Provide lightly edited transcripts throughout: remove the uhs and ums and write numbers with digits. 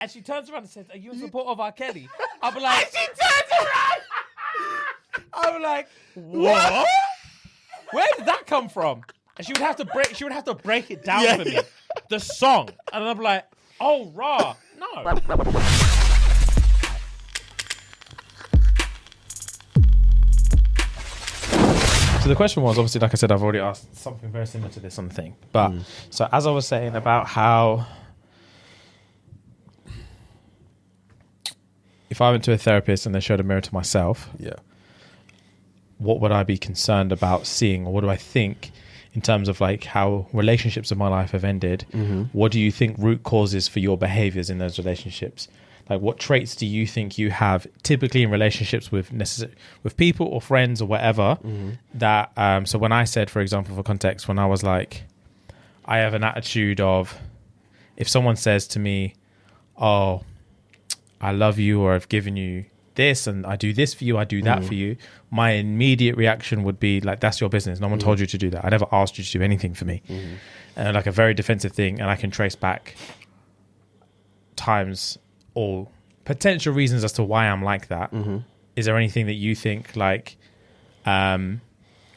And she turns around and says, "Are you in support of R. Kelly?" I'll be like, She turns around. I'm like, what? Where did that come from? And she would have to break it down for me, the song, and I'm like, oh, raw, no. So the question was, obviously, like I said, I've already asked something very similar to this on the thing, but so as I was saying about how if I went to a therapist and they showed a mirror to myself, what would I be concerned about seeing, or what do I think in terms of like how relationships in my life have ended? What do you think root causes for your behaviors in those relationships? Like, what traits do you think you have typically in relationships with people or friends or whatever that so when I said, for example, for context, when I was like, I have an attitude of, if someone says to me, oh, I love you, or I've given you this and I do this for you, I do that for you, my immediate reaction would be like, that's your business. No one told you to do that. I never asked you to do anything for me. And like a very defensive thing. And I can trace back times or potential reasons as to why I'm like that. Is there anything that you think like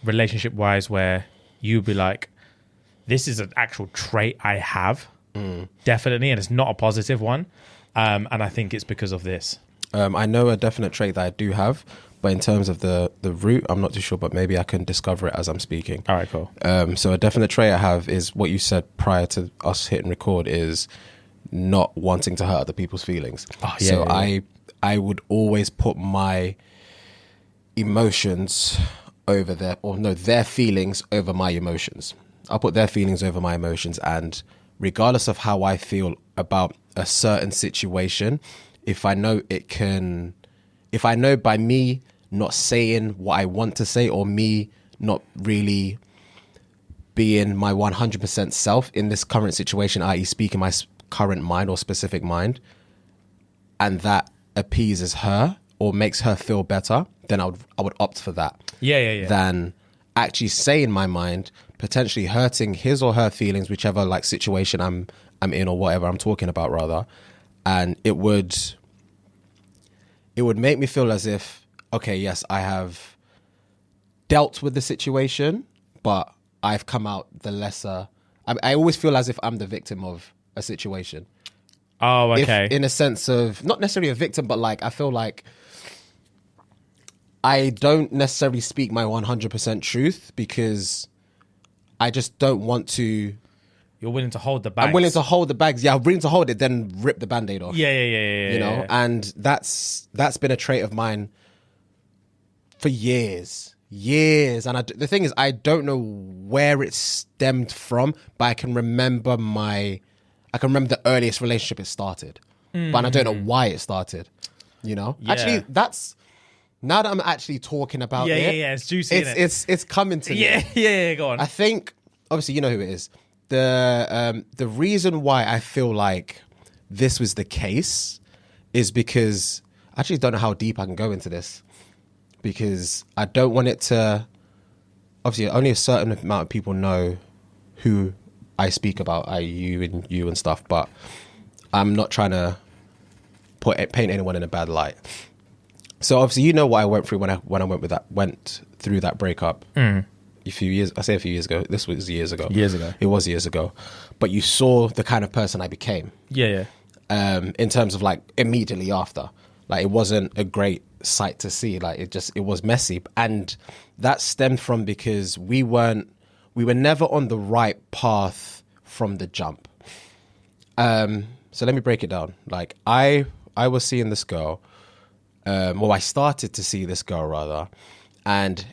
relationship wise where you'd be like, this is an actual trait I have, definitely, and it's not a positive one, and I think it's because of this? I know a definite trait that I do have, but in terms of the root, I'm not too sure, but maybe I can discover it as I'm speaking. All right, cool. So a definite trait I have is what you said prior to us hitting record, is not wanting to hurt other people's feelings. I would always put my emotions over their feelings over my emotions. I'll put their feelings over my emotions, and regardless of how I feel about a certain situation, if I know by me not saying what I want to say, or me not really being my 100% self in this current situation, i.e. speaking my current mind or specific mind, and that appeases her or makes her feel better, then I would opt for that. Than actually saying my mind, potentially hurting his or her feelings, whichever like situation I'm in or whatever I'm talking about rather. And it would make me feel as if, okay, yes, I have dealt with the situation, but I've come out the lesser. I always feel as if I'm the victim of a situation. Oh, okay. In a sense of, not necessarily a victim, but like I feel like I don't necessarily speak my 100% truth because I just don't want to. You're willing to hold the bags. I'm willing to hold the bags. Yeah, I'm willing to hold it, then rip the Band-Aid off. Yeah. You know, and that's been a trait of mine for years. And the thing is, I don't know where it stemmed from, but I can remember the earliest relationship it started, but I don't know why it started. You know, actually, that's now that I'm actually talking about it. Yeah, it's juicy. It's coming to me. Yeah. Go on. I think obviously you know who it is. The reason why I feel like this was the case is because I actually don't know how deep I can go into this, because I don't want it to. Obviously, only a certain amount of people know who I speak about, you and stuff, but I'm not trying to paint anyone in a bad light. So obviously, you know what I went through when I went through that breakup. A few years ago. This was years ago. It was years ago. But you saw the kind of person I became. Yeah. In terms of like immediately after, like it wasn't a great sight to see. Like it was messy, and that stemmed from because we were never on the right path from the jump. So let me break it down. Like I was seeing this girl. I started to see this girl rather, and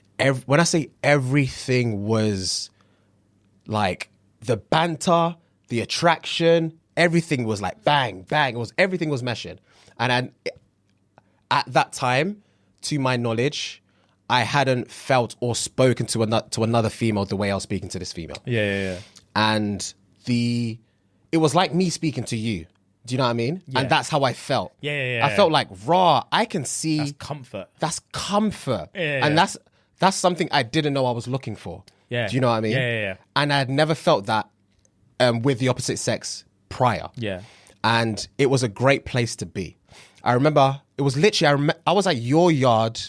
when I say everything was like the banter, the attraction, everything was like bang, bang. Everything was meshing. And at that time, to my knowledge, I hadn't felt or spoken to another female the way I was speaking to this female. Yeah. And it was like me speaking to you. Do you know what I mean? Yeah. And that's how I felt. Yeah. I felt like, raw, I can see. That's comfort. Yeah. And that's something I didn't know I was looking for. Yeah. Do you know what I mean? Yeah. And I had never felt that with the opposite sex prior. Yeah. and it was a great place to be. I remember it was literally, I was at your yard.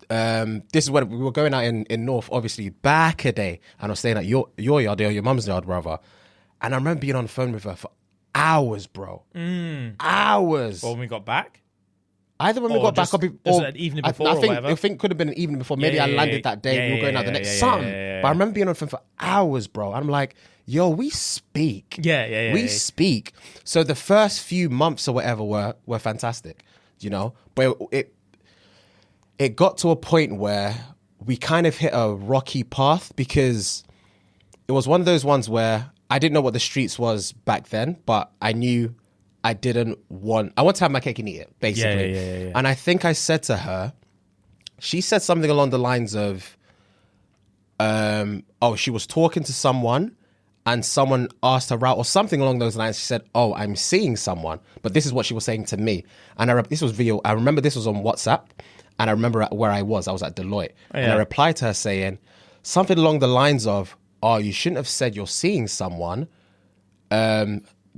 This is when we were going out in North, obviously, back a day, and I was staying at your yard or your mum's yard, rather. And I remember being on the phone with her for hours, bro. Hours. Or when we got back? Either when we got back, or an evening before, or whatever. I think it could have been an evening before. Maybe I landed that day. We were going out the next something. But I remember being on the phone for hours, bro. And I'm like, yo, we speak. We speak. So the first few months or whatever were fantastic, you know. But it got to a point where we kind of hit a rocky path, because it was one of those ones where I didn't know what the streets was back then, but I knew I want to have my cake and eat it, basically. Yeah. And I think I said to her, she said something along the lines of, she was talking to someone and someone asked her out or something along those lines. She said, oh, I'm seeing someone. But this is what she was saying to me. And I remember this was on WhatsApp, and I remember where I was at Deloitte. And I replied to her saying something along the lines of, oh, you shouldn't have said you're seeing someone.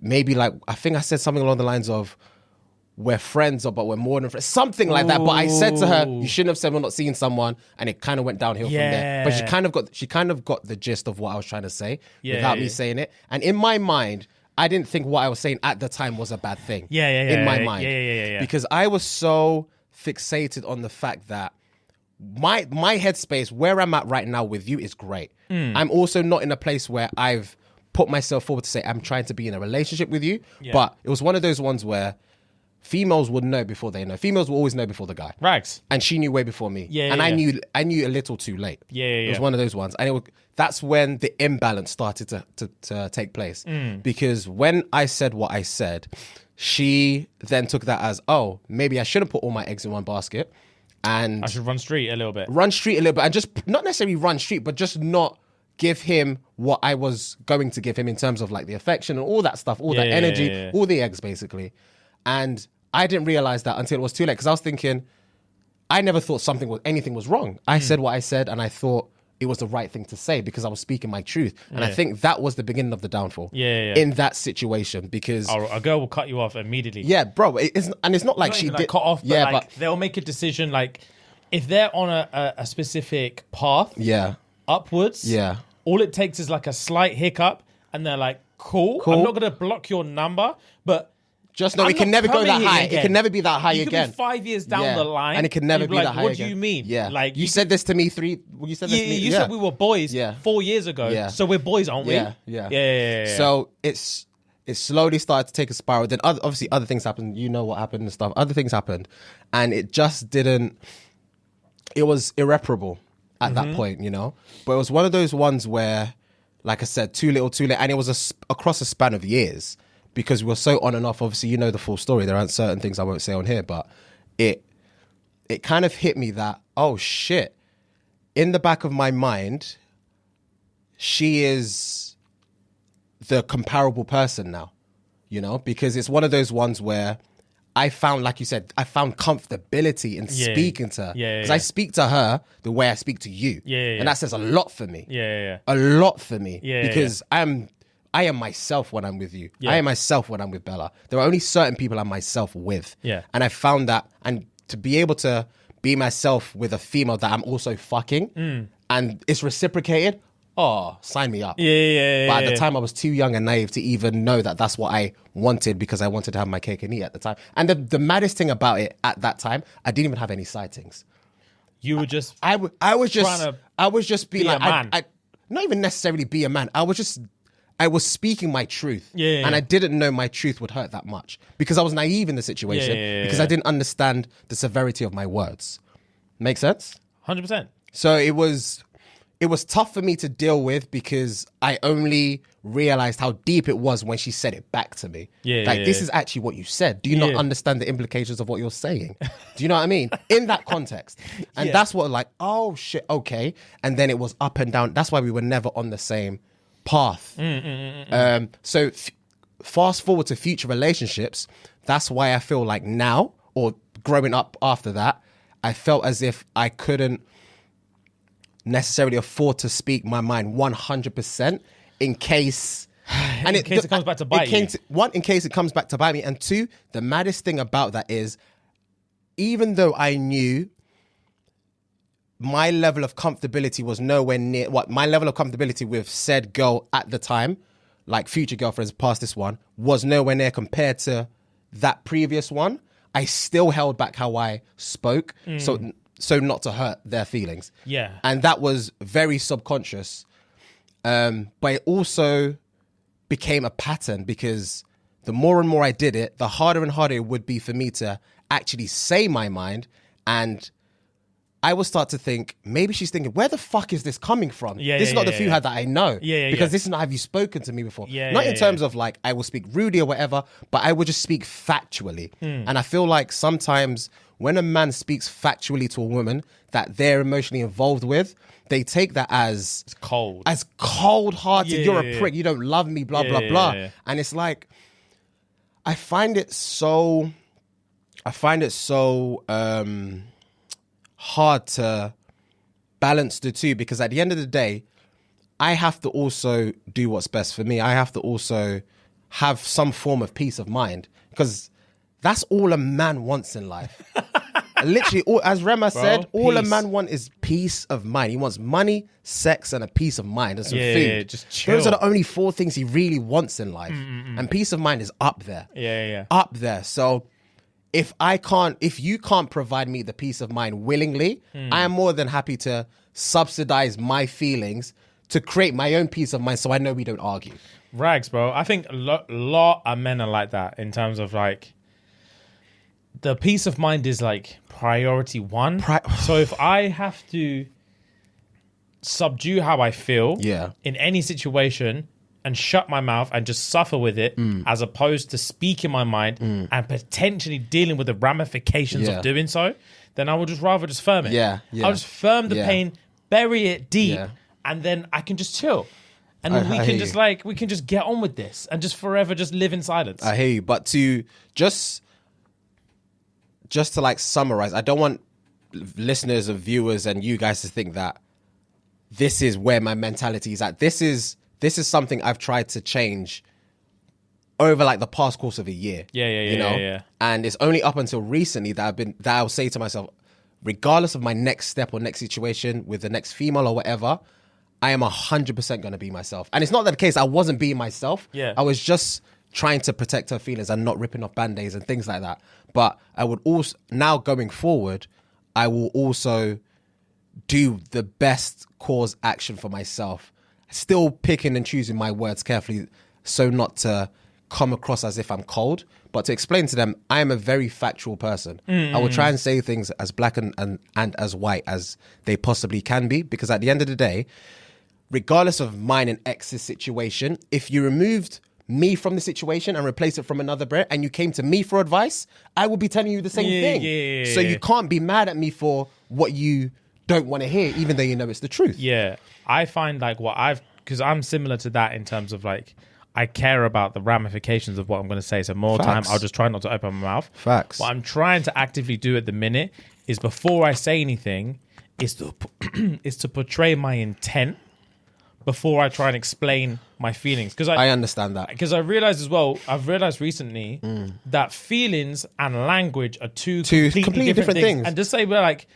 Maybe like, I think I said something along the lines of, we're friends, but we're more than friends. Something like that. But I said to her, you shouldn't have said we're not seeing someone, and it kind of went downhill from there. But she kind of got the gist of what I was trying to say without me saying it. And in my mind, I didn't think what I was saying at the time was a bad thing. In my mind. Because I was so fixated on the fact that my headspace, where I'm at right now with you, is great. I'm also not in a place where I've put myself forward to say I'm trying to be in a relationship with you. But it was one of those ones where females would know before they know. Females will always know before the guy. Rags. And she knew way before me. I knew a little too late. It was one of those ones. And that's when the imbalance started to take place. Because when I said what I said, she then took that as, oh, maybe I shouldn't put all my eggs in one basket. And I should run street a little bit. And just not necessarily run street, but just not give him what I was going to give him in terms of like the affection and all that stuff, all that energy, all the eggs basically. And I didn't realize that until it was too late, because I was thinking, I never thought anything was wrong. I said what I said, and I thought it was the right thing to say because I was speaking my truth. And I think that was the beginning of the downfall in that situation, because a girl will cut you off immediately. Yeah, bro. It's not like she did cut off, but they'll make a decision. Like if they're on a specific path, upwards, all it takes is like a slight hiccup, and they're like, cool. I'm not going to block your number, but just know it can never go that high. It can never be that high again. You could be 5 years down the line, and it can never be that high what again. do you mean? Like you said this to me you said we were boys 4 years ago. So we're boys, aren't we? Yeah. So it slowly started to take a spiral. Then obviously other things happened. You know what happened and stuff. Other things happened, and it just didn't. It was irreparable at that point, you know. But it was one of those ones where, like I said, too little, too late, and it was across a span of years. Because we were so on and off. Obviously, you know the full story. There aren't certain things I won't say on here, but it kind of hit me that, oh shit, in the back of my mind, she is the comparable person now, you know, because it's one of those ones where I found, like you said, I found comfortability in speaking to her. Because I speak to her the way I speak to you. And that says a lot for me. A lot for me. Because I am myself when I'm with you. I am myself when I'm with Bella. There are only certain people I'm myself with. And I found that, and to be able to be myself with a female that I'm also fucking, and it's reciprocated, oh, sign me up. But at the time, I was too young and naive to even know that that's what I wanted, because I wanted to have my cake and eat at the time. And the maddest thing about it at that time, I didn't even have any sightings. You were just I was just being like, a man. I not even necessarily be a man. I was speaking my truth, and I didn't know my truth would hurt that much because I was naive in the situation, because I didn't understand the severity of my words. Make sense? 100%. So it was tough for me to deal with, because I only realized how deep it was when she said it back to me. This is actually what you said. Do you not understand the implications of what you're saying? Do you know what I mean? In that context. And that's what, like, oh shit, okay. And then it was up and down. That's why we were never on the same path. So fast forward to future relationships, that's why I feel like now, or growing up after that, I felt as if I couldn't necessarily afford to speak my mind 100% in case And in case it comes back to bite you. One, in case it comes back to bite me. And two, the maddest thing about that is, even though I knew my level of comfortability was nowhere near what my level of comfortability with said girl at the time, like future girlfriends past this one, was nowhere near compared to that previous one, I still held back how I spoke. So not to hurt their feelings. Yeah. And that was very subconscious. But it also became a pattern because the more and more I did it, the harder and harder it would be for me to actually say my mind. And I would start to think, maybe she's thinking, where the fuck is this coming from? This is not the Fuhad that I know. Because this is not, have you spoken to me before? Not in terms of like, I will speak rudely or whatever, but I will just speak factually. And I feel like sometimes when a man speaks factually to a woman that they're emotionally involved with, they take that as it's cold. As cold-hearted. You're a prick. You don't love me, blah, blah, blah. And it's like, I find it so hard to balance the two, because at the end of the day, I have to also do what's best for me. I have to also have some form of peace of mind, because that's all a man wants in life. Literally, as Rema said, all a man wants is peace of mind. He wants money, sex, and a peace of mind and some food. Yeah, just chill. Those are the only 4 things he really wants in life. And peace of mind is up there. Up there. So if you can't provide me the peace of mind willingly, I am more than happy to subsidize my feelings to create my own peace of mind so I know we don't argue. Rags, bro. I think a lot of men are like that in terms of like, the peace of mind is like priority 1. So if I have to subdue how I feel in any situation and shut my mouth and just suffer with it, as opposed to speaking my mind and potentially dealing with the ramifications of doing so, then I would just rather just firm it. I'll just firm the pain, bury it deep, and then I can just chill. And then we can just get on with this and just forever just live in silence. I hear you. But to just to like summarize, I don't want listeners and viewers and you guys to think that this is where my mentality is at. This is something I've tried to change over like the past course of a year. Yeah. And it's only up until recently that I'll say to myself, regardless of my next step or next situation with the next female or whatever, I am 100% going to be myself. And it's not that the case I wasn't being myself. I was just trying to protect her feelings and not ripping off band-aids and things like that. But I would also, now going forward, I will also do the best cause action for myself. Still picking and choosing my words carefully so not to come across as if I'm cold, but to explain to them, I am a very factual person. I will try and say things as black and as white as they possibly can be, because at the end of the day, regardless of mine and X's situation, if you removed me from the situation and replace it from another brand and you came to me for advice, I will be telling you the same thing. So you can't be mad at me for what you don't want to hear, even though you know it's the truth. I find like because I'm similar to that in terms of like, I care about the ramifications of what I'm going to say. So more time, I'll just try not to open my mouth. Facts. What I'm trying to actively do at the minute is, before I say anything, is to portray my intent before I try and explain my feelings. Because I understand that. Because I realized as well, I've realized recently that feelings and language are two completely different things. And just say we're like,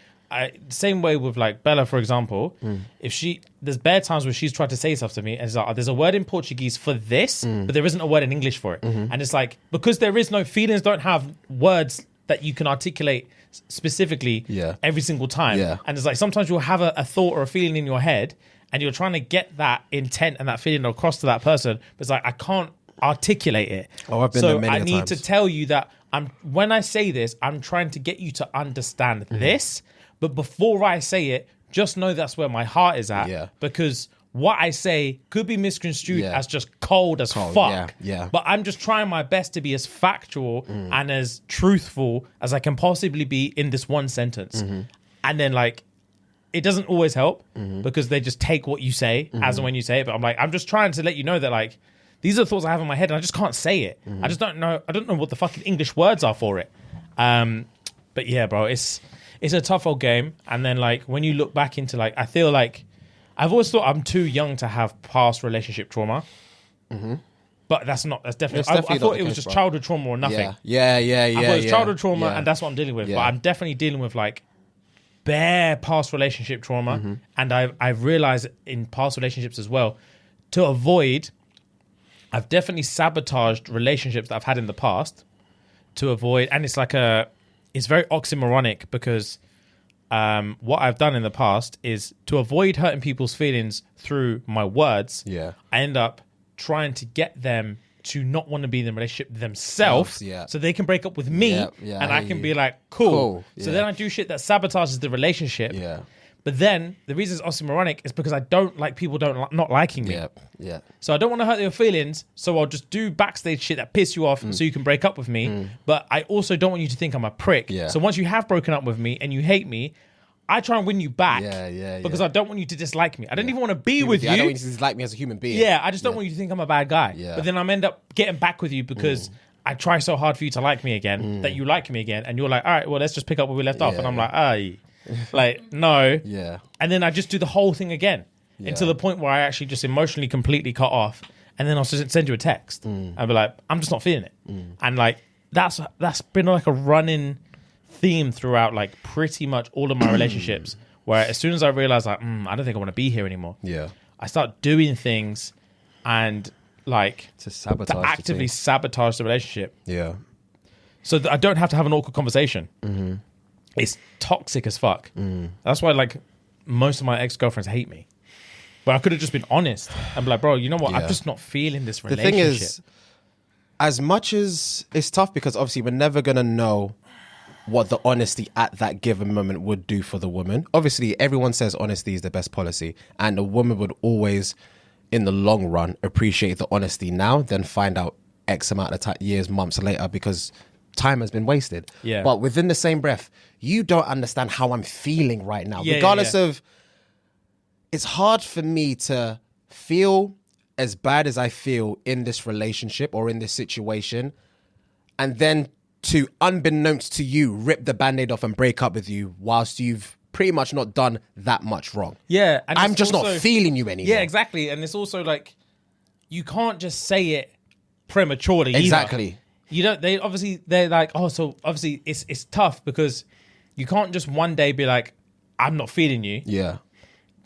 same way with like Bella, for example, if there's bare times where she's tried to say stuff to me and it's like, there's a word in Portuguese for this, but there isn't a word in English for it. And it's like, because there is no, feelings don't have words that you can articulate specifically every single time. And it's like, sometimes you'll have a thought or a feeling in your head and you're trying to get that intent and that feeling across to that person, but it's like, I can't articulate it. I've been there many times. I need to tell you that when I say this, I'm trying to get you to understand this. But before I say it, just know that's where my heart is at. Because what I say could be misconstrued as just cold as fuck. But I'm just trying my best to be as factual and as truthful as I can possibly be in this one sentence. And then like, it doesn't always help because they just take what you say as and when you say it. But I'm like, I'm just trying to let you know that like, these are the thoughts I have in my head and I just can't say it. I just don't know. I don't know what the fucking English words are for it. But yeah, bro, it's a tough old game. And then like, when you look back into like, I feel like I've always thought I'm too young to have past relationship trauma. But that's definitely. It's I definitely thought not it was the case, just bro. childhood trauma or nothing. Yeah. I thought it was childhood trauma, Yeah. and that's what I'm dealing with. Yeah. But I'm definitely dealing with like bare past relationship trauma, Mm-hmm. and I've realized in past relationships as well to avoid. I've definitely sabotaged relationships that I've had in the past to avoid, and it's very oxymoronic because what I've done in the past is to avoid hurting people's feelings through my words. Yeah. I end up trying to get them to not want to be in the relationship themselves, so they can break up with me, and I can be like, cool. So then I do shit that sabotages the relationship. Yeah. But then the reason it's oxymoronic is because I don't like people not liking me. Yeah. So I don't want to hurt your feelings, so I'll just do backstage shit that piss you off so you can break up with me. But I also don't want you to think I'm a prick. Yeah. So once you have broken up with me and you hate me, I try and win you back. Because I don't want you to dislike me. I don't even want to be with you. I don't want you to dislike me as a human being. Yeah, I just don't want you to think I'm a bad guy. Yeah. But then I'm end up getting back with you because I try so hard for you to like me again, that you like me again, and you're like, all right, well, let's just pick up where we left off. And I'm like, aye. Like, no. Yeah. And then I just do the whole thing again until the point where I actually just emotionally completely cut off. And then I'll just send you a text. I'll be like, I'm just not feeling it. And like, that's been like a running theme throughout like pretty much all of my relationships, where as soon as I realize like, I don't think I want to be here anymore. Yeah. I start doing things and like to actively sabotage the relationship. Yeah. So that I don't have to have an awkward conversation. It's toxic as fuck. That's why like most of my ex-girlfriends hate me. But I could have just been honest. I'm like, bro, you know what? I'm just not feeling this relationship. The thing is, as much as it's tough because obviously we're never going to know what the honesty at that given moment would do for the woman. Obviously, everyone says honesty is the best policy. And a woman would always, in the long run, appreciate the honesty now, then find out X amount of years, months later, because time has been wasted. Yeah. But within the same breath, you don't understand how I'm feeling right now. Regardless of, it's hard for me to feel as bad as I feel in this relationship or in this situation, and then to, unbeknownst to you, rip the Band-Aid off and break up with you whilst you've pretty much not done that much wrong. Yeah. And I'm just not feeling you anymore. Yeah, exactly. And it's also like, you can't just say it prematurely Exactly. either. You don't, they're like, oh, so obviously it's tough because you can't just one day be like, I'm not feeling you. Yeah.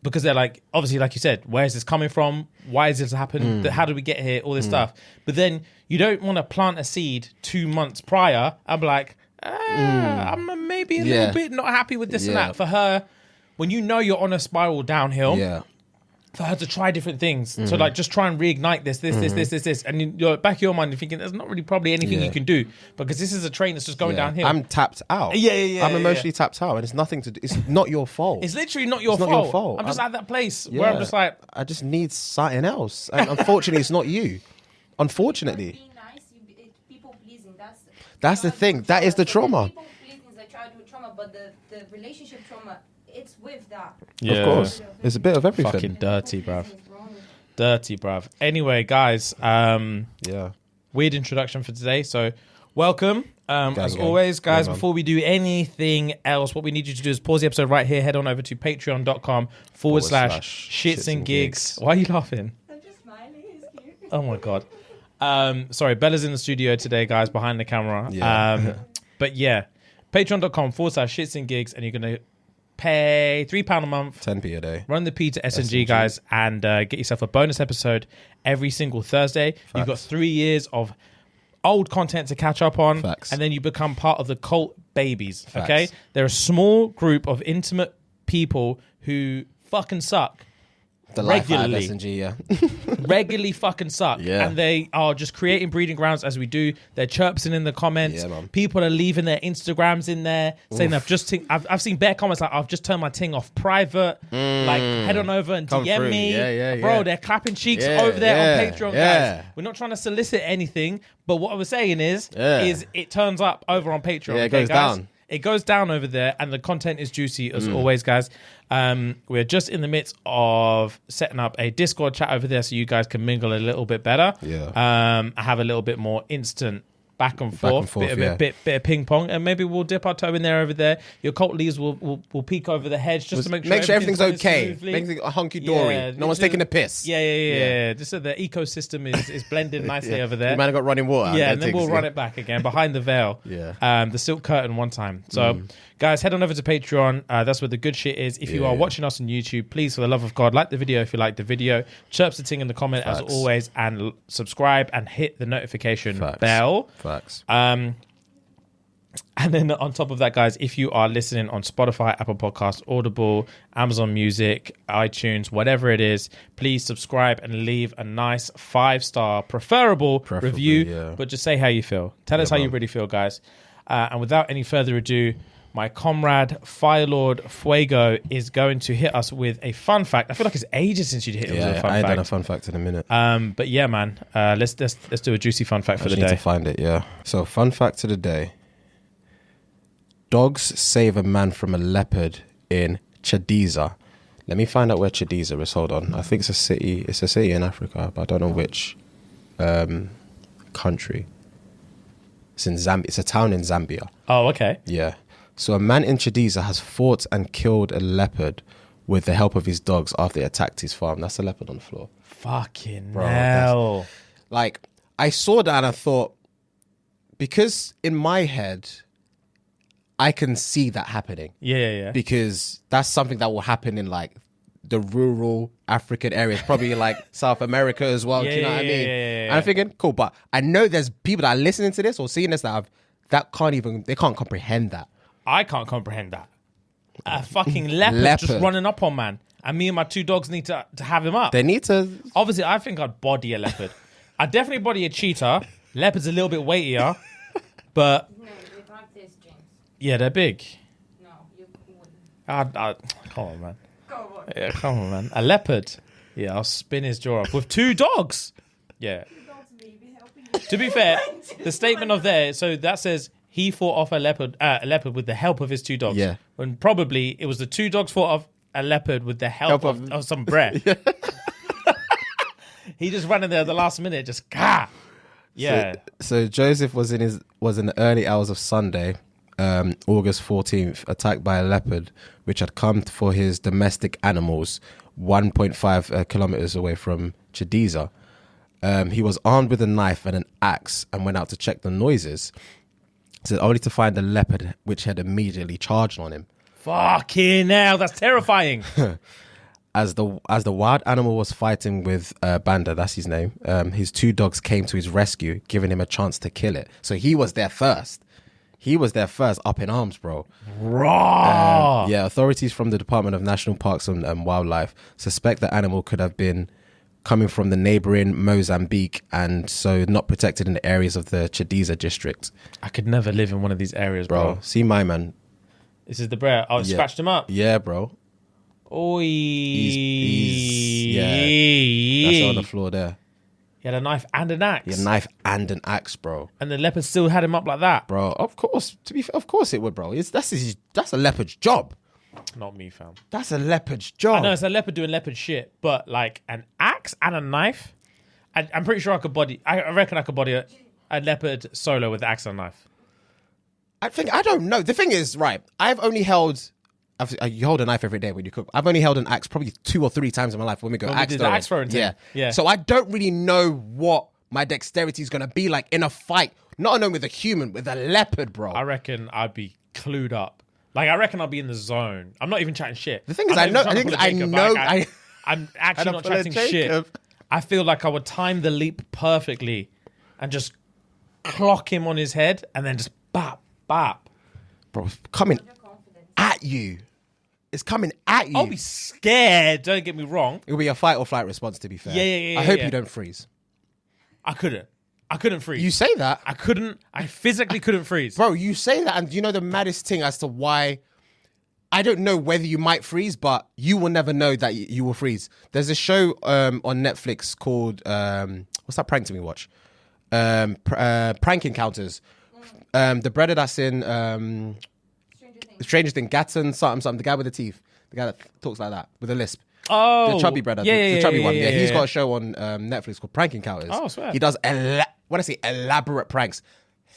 Because they're like, obviously, like you said, where is this coming from? Why has this happened? How did we get here? All this stuff. But then you don't want to plant a seed 2 months prior. I'm like, I'm maybe a little bit not happy with this and that. For her, when you know you're on a spiral downhill, for her to try different things, to like just try and reignite this, and in your back of your mind, you're thinking there's not really probably anything you can do because this is a train that's just going downhill. I'm tapped out. I'm emotionally tapped out, and it's nothing to do. It's not your fault. It's literally not your fault. Not your fault. I'm just at that place where I'm just like, I just need something else, and unfortunately, it's not you. Unfortunately, being nice, people pleasing. That's the thing. That is the trauma. People pleasing is a childhood trauma, but the relationship trauma, it's with that. yeah, Of course, it's a bit of everything. fucking dirty, bruv. Dirty, bruv. Anyway, guys, weird introduction for today. So, welcome. As always, guys, before we do anything else, what we need you to do is pause the episode right here, head on over to patreon.com/ShxtsnGigs. Why are you laughing? I'm just smiling. It's cute. Oh my God. Sorry, Bella's in the studio today, guys, behind the camera. Yeah. But yeah, patreon.com/ShxtsnGigs, and you're going to pay £3 a month. 10p a day. Run the P to SNG, guys, and get yourself a bonus episode every single Thursday. You've got 3 years of old content to catch up on. Facts. And then you become part of the cult babies. Facts. Okay? They're a small group of intimate people who fucking suck. The life out of regularly. SNG, yeah. Regularly fucking suck. Yeah. And they are just creating breeding grounds as we do. They're chirping in the comments. Yeah, man. People are leaving their Instagrams in there saying I've seen bare comments like I've just turned my ting off private. Like head on over and Come DM through. me. Yeah, Bro, yeah. they're clapping cheeks Yeah, over there on yeah, Patreon, yeah. guys. We're not trying to solicit anything, but what I was saying is Yeah. it turns up over on Patreon. Yeah, it okay, goes guys? down. It goes down over there, and the content is juicy as always, guys. We're just in the midst of setting up a Discord chat over there so you guys can mingle a little bit better. Yeah. I have a little bit more instant back and forth, bit of ping pong, and maybe we'll dip our toe in there over there. Your cult leaves will peek over the hedge just to make sure everything's okay, make everything hunky dory. No one's taking a piss. Yeah. Just so the ecosystem is blended nicely over there. You might have got running water. Yeah, and then we'll run it back again behind the veil. The silk curtain one time. So, guys, head on over to Patreon. That's where the good shit is. If you are watching us on YouTube, please, for the love of God, like the video if you like the video. Chirps the ting in the comment as always, and subscribe and hit the notification bell. Facts. And then on top of that, guys, if you are listening on Spotify, Apple Podcasts, Audible, Amazon Music, iTunes, whatever it is, please subscribe and leave a nice 5-star, preferable review. But just say how you feel. Tell us how you really feel, guys. And without any further ado, my comrade Firelord Fuego is going to hit us with a fun fact. I feel like it's ages since you hit us with a fun fact. I ain't done a fun fact in a minute. But yeah, man, let's do a juicy fun fact for the day. I need to find it. Yeah. So fun fact of the day. Dogs save a man from a leopard in Chadiza. Let me find out where Chadiza is. Hold on. I think it's a city. It's a city in Africa, but I don't know which country. It's in Zambia. It's a town in Zambia. Oh, okay. Yeah. So a man in Chadiza has fought and killed a leopard with the help of his dogs after they attacked his farm. That's a leopard on the floor. Fucking hell. Like, I saw that and I thought, because in my head, I can see that happening. Yeah. Because that's something that will happen in like the rural African areas, probably like South America as well. Do you know what I mean? Yeah. And I'm thinking, cool, but I know there's people that are listening to this or seeing this that can't comprehend that. I can't comprehend that. A fucking leopard just running up on man, and me and my 2 dogs need to have him up. They need to. Obviously, I think I'd body a leopard. I'd definitely body a cheetah. Leopard's a little bit weightier, but No, you like this, James. Yeah, they're big. No, you wouldn't. Come on, man. Go on. Yeah, come on, man. A leopard. Yeah, I'll spin his jaw off with 2 dogs. Yeah. To be fair, the statement of there, so that says he fought off a leopard with the help of his 2 dogs. Yeah. When probably it was the 2 dogs fought off a leopard with the help of some bread. He just ran in there at the last minute, just gah. Yeah. So Joseph was in the early hours of Sunday, August 14th, attacked by a leopard, which had come for his domestic animals 1.5 kilometers away from Chadiza. He was armed with a knife and an axe and went out to check the noises, so only to find a leopard which had immediately charged on him. Fucking hell, that's terrifying. As the wild animal was fighting with Banda, that's his name, his 2 dogs came to his rescue, giving him a chance to kill it. So he was there first. Up in arms, bro. Raw. Yeah, authorities from the Department of National Parks and Wildlife suspect the animal could have been coming from the neighboring Mozambique and so not protected in the areas of the Chadiza district. I could never live in one of these areas, bro. See my man. This is the brer. Oh, scratched him up. Yeah, bro. Oi. That's on the floor there. He had a knife and an axe. A knife and an axe, bro. And the leopard still had him up like that. Bro, of course. To be fair, of course it would, bro. That's a leopard's job. Not me, fam. That's a leopard's job. I know it's a leopard doing leopard shit, but like an axe and a knife, I'm pretty sure I could body. I reckon I could body a leopard solo with the axe and knife. I don't know. The thing is, right? You hold a knife every day when you cook. I've only held an axe probably 2 or 3 times in my life when we go axe throwing. Yeah. So I don't really know what my dexterity is going to be like in a fight. Not only with a human, with a leopard, bro. I reckon I'd be clued up. Like, I reckon I'll be in the zone. I'm not even chatting shit. The thing is, I'm actually not chatting shit. I feel like I would time the leap perfectly and just clock him on his head and then just bap, bap. Bro, it's coming at you. It's coming at you. I'll be scared, don't get me wrong. It'll be a fight or flight response, to be fair. Yeah. I hope you don't freeze. I couldn't freeze. You say that? I physically couldn't freeze. Bro, you say that, and you know the maddest thing as to why... I don't know whether you might freeze, but you will never know that you will freeze. There's a show on Netflix called... what's that prank thing we watch? Prank Encounters. The brother that's in... Stranger Thing, Gatton, something, the guy with the teeth. The guy that talks like that, with a lisp. Oh. The chubby brother. The chubby one. Yeah, he's got a show on Netflix called Prank Encounters. Oh, I swear. He does, when I say elaborate pranks,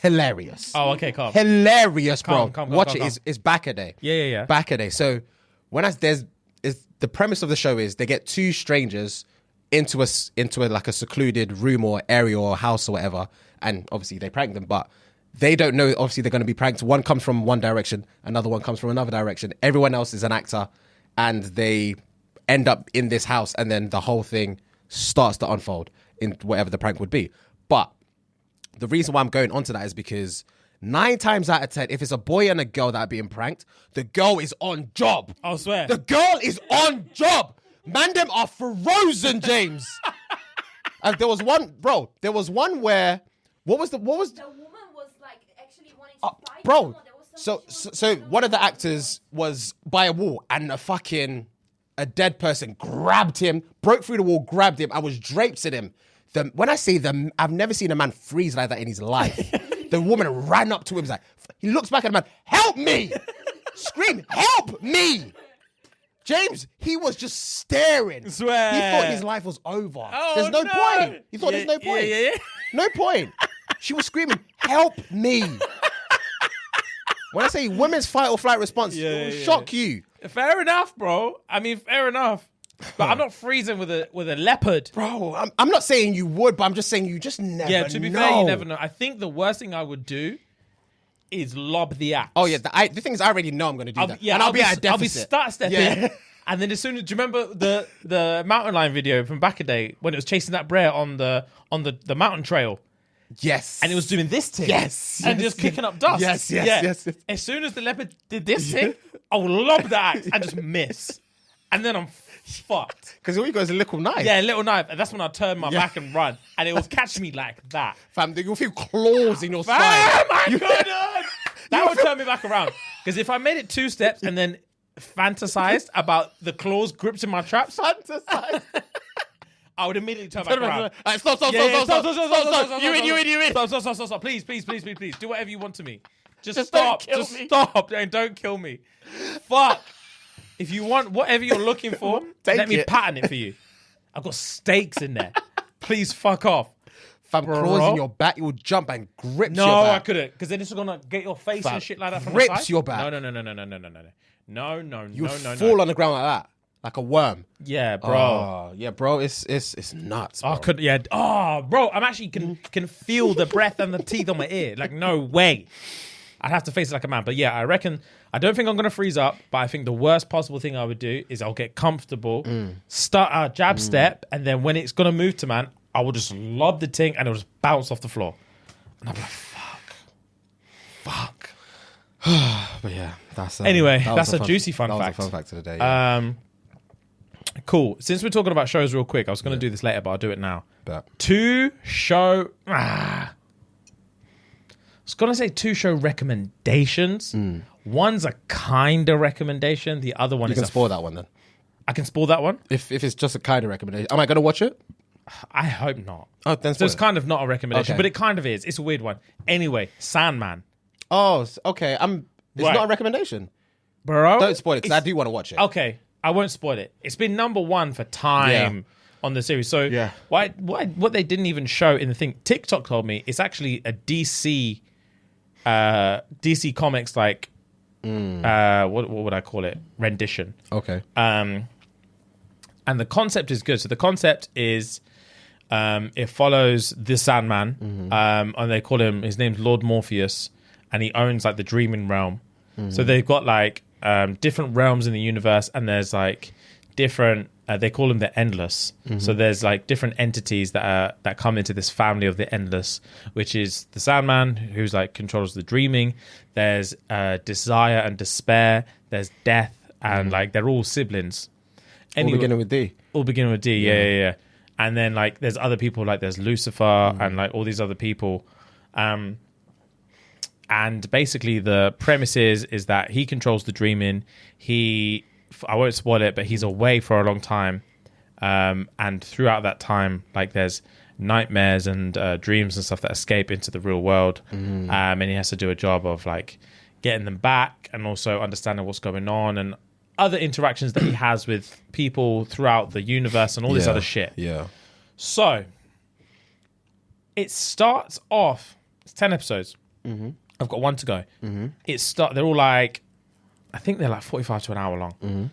hilarious. Oh, okay, calm. Hilarious, bro. Calm, Watch calm. it. It's back a day. Yeah. Back a day. So the premise of the show is they get two strangers into a like a secluded room or area or house or whatever, and obviously they prank them, but they don't know obviously they're going to be pranked. One comes from one direction, another one comes from another direction. Everyone else is an actor, and they end up in this house, and then the whole thing starts to unfold in whatever the prank would be. But the reason why I'm going onto that is because 9 times out of 10, if it's a boy and a girl that are being pranked, the girl is on job. I swear. The girl is on job. Man, them are frozen, James. And there was one where, what was The woman was like actually wanting to fight bro, someone. There was so one of the actors was by a wall, and a dead person grabbed him, broke through the wall, grabbed him, and was draped in him. When I say them, I've never seen a man freeze like that in his life. The woman ran up to him, he looks back at the man, help me! Scream, help me! James, he was just staring. Swear. He thought his life was over. Oh, there's no no. point. He thought there's no point. Yeah. No point. She was screaming, help me. When I say women's fight or flight response, it will shock you. Fair enough, bro. I mean, fair enough. But I'm not freezing with a leopard. Bro, I'm not saying you would, but I'm just saying you just never know. Yeah, to be fair, you never know. I think the worst thing I would do is lob the axe. Oh, yeah. The thing is, I already know I'm going to do that. Yeah, and I'll be at a deficit. I'll be start stepping. Yeah. And then as soon as, do you remember the mountain lion video from back a day when it was chasing that bear on the mountain trail? Yes. And it was doing this thing. Yes. And just kicking up dust. Yes. As soon as the leopard did this thing, I'll lob the axe and just miss. And then I'm fucked. Because all you got is a little knife. Yeah, a little knife. And that's when I turn my back and run. And it will catch me like that. Fam, you'll feel claws in your side. Oh my goodness! That would turn me back around. Because if I made it 2 steps and then fantasized about the claws gripped in my traps, I would immediately turn back around. Stop. You win. Stop. Please. Do whatever you want to me. Just stop. Just stop. And don't kill me. Fuck. If you want whatever you're looking for, let me pattern it for you. I've got stakes in there. Please fuck off. Fam, claws in your back, you will jump and grip your back. No, I couldn't. Because then it's going to get your face and shit like that from the side. Grips your back. No. You fall on the ground like that. Like a worm. Yeah, bro. Oh, yeah, bro. It's nuts, bro. Bro, I'm actually can feel the breath and the teeth on my ear. Like, no way. I'd have to face it like a man. But yeah, I don't think I'm going to freeze up, but I think the worst possible thing I would do is I'll get comfortable, start a jab step, and then when it's going to move to man, I will just lob the thing and it'll just bounce off the floor. And I'll be like, fuck. But yeah, that's that's a juicy fun fact. That was a fun fact of the day. Yeah. Cool. Since we're talking about shows real quick, I was going to do this later, but I'll do it now. Bet. I was going to say 2 show recommendations. One's a kind of recommendation. The other one you can spoil that one then. I can spoil that one? If it's just a kind of recommendation. Am I going to watch it? I hope not. Oh, then so it's kind of not a recommendation, but it kind of is. It's a weird one. Anyway, Sandman. Oh, okay. It's not a recommendation. Bro. Don't spoil it because I do want to watch it. Okay. I won't spoil it. It's been number 1 for time on the series. So what they didn't even show in the thing, TikTok told me it's actually a DC Comics like what would I call it? Rendition. Okay. And the concept is good. So the concept is it follows the Sandman, and they call his name's Lord Morpheus, and he owns like the dreaming realm. So they've got like different realms in the universe, and there's like different they call them the Endless. So there's like different entities that come into this family of the Endless, which is the Sandman, who's like controls the dreaming. There's desire and despair. There's death, and like they're all siblings. All beginning with D. All beginning with D. Yeah. And then like there's other people, like there's Lucifer and like all these other people. And basically the premise is that he controls the dreaming. I won't spoil it, but he's away for a long time. And throughout that time, like there's nightmares and dreams and stuff that escape into the real world. And he has to do a job of like getting them back and also understanding what's going on and other interactions that he has with people throughout the universe and all this other shit. Yeah. So it starts off, it's 10 episodes. I've got one to go. They're all like, I think they're like 45 to an hour long.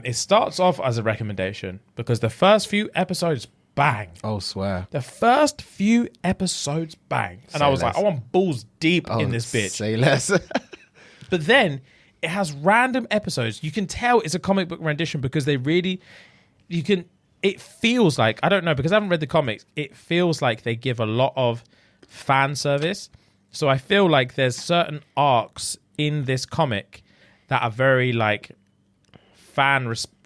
It starts off as a recommendation because the first few episodes bang. Oh, swear. The first few episodes bang. And I was like, I want balls deep in this bitch. Say less. But then it has random episodes. You can tell it's a comic book rendition because it feels like, I don't know, because I haven't read the comics, it feels like they give a lot of fan service. So I feel like there's certain arcs in this comic that are very like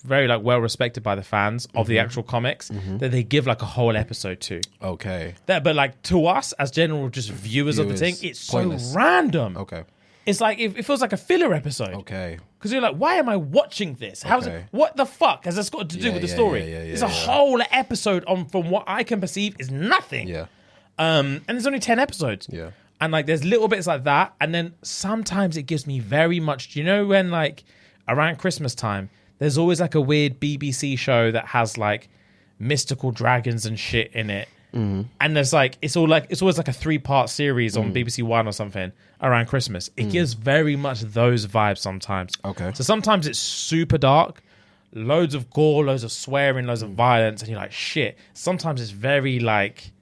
very like well respected by the fans of the actual comics that they give like a whole episode to. Okay. But like to us as general just viewers of the thing, it's pointless. So random. Okay. It's like it feels like a filler episode. Okay. Because you're like, why am I watching this? How's it? What the fuck has this got to do with the story? It's a whole episode from what I can perceive is nothing. Yeah. And there's only 10 episodes. Yeah. And like there's little bits like that, and then sometimes it gives me very much. Do you know when like around Christmas time, there's always like a weird BBC show that has like mystical dragons and shit in it. And there's like it's always like a 3-part series on BBC One or something around Christmas. It gives very much those vibes sometimes. Okay. So sometimes it's super dark, loads of gore, loads of swearing, loads of violence, and you're like, shit. Sometimes it's very like,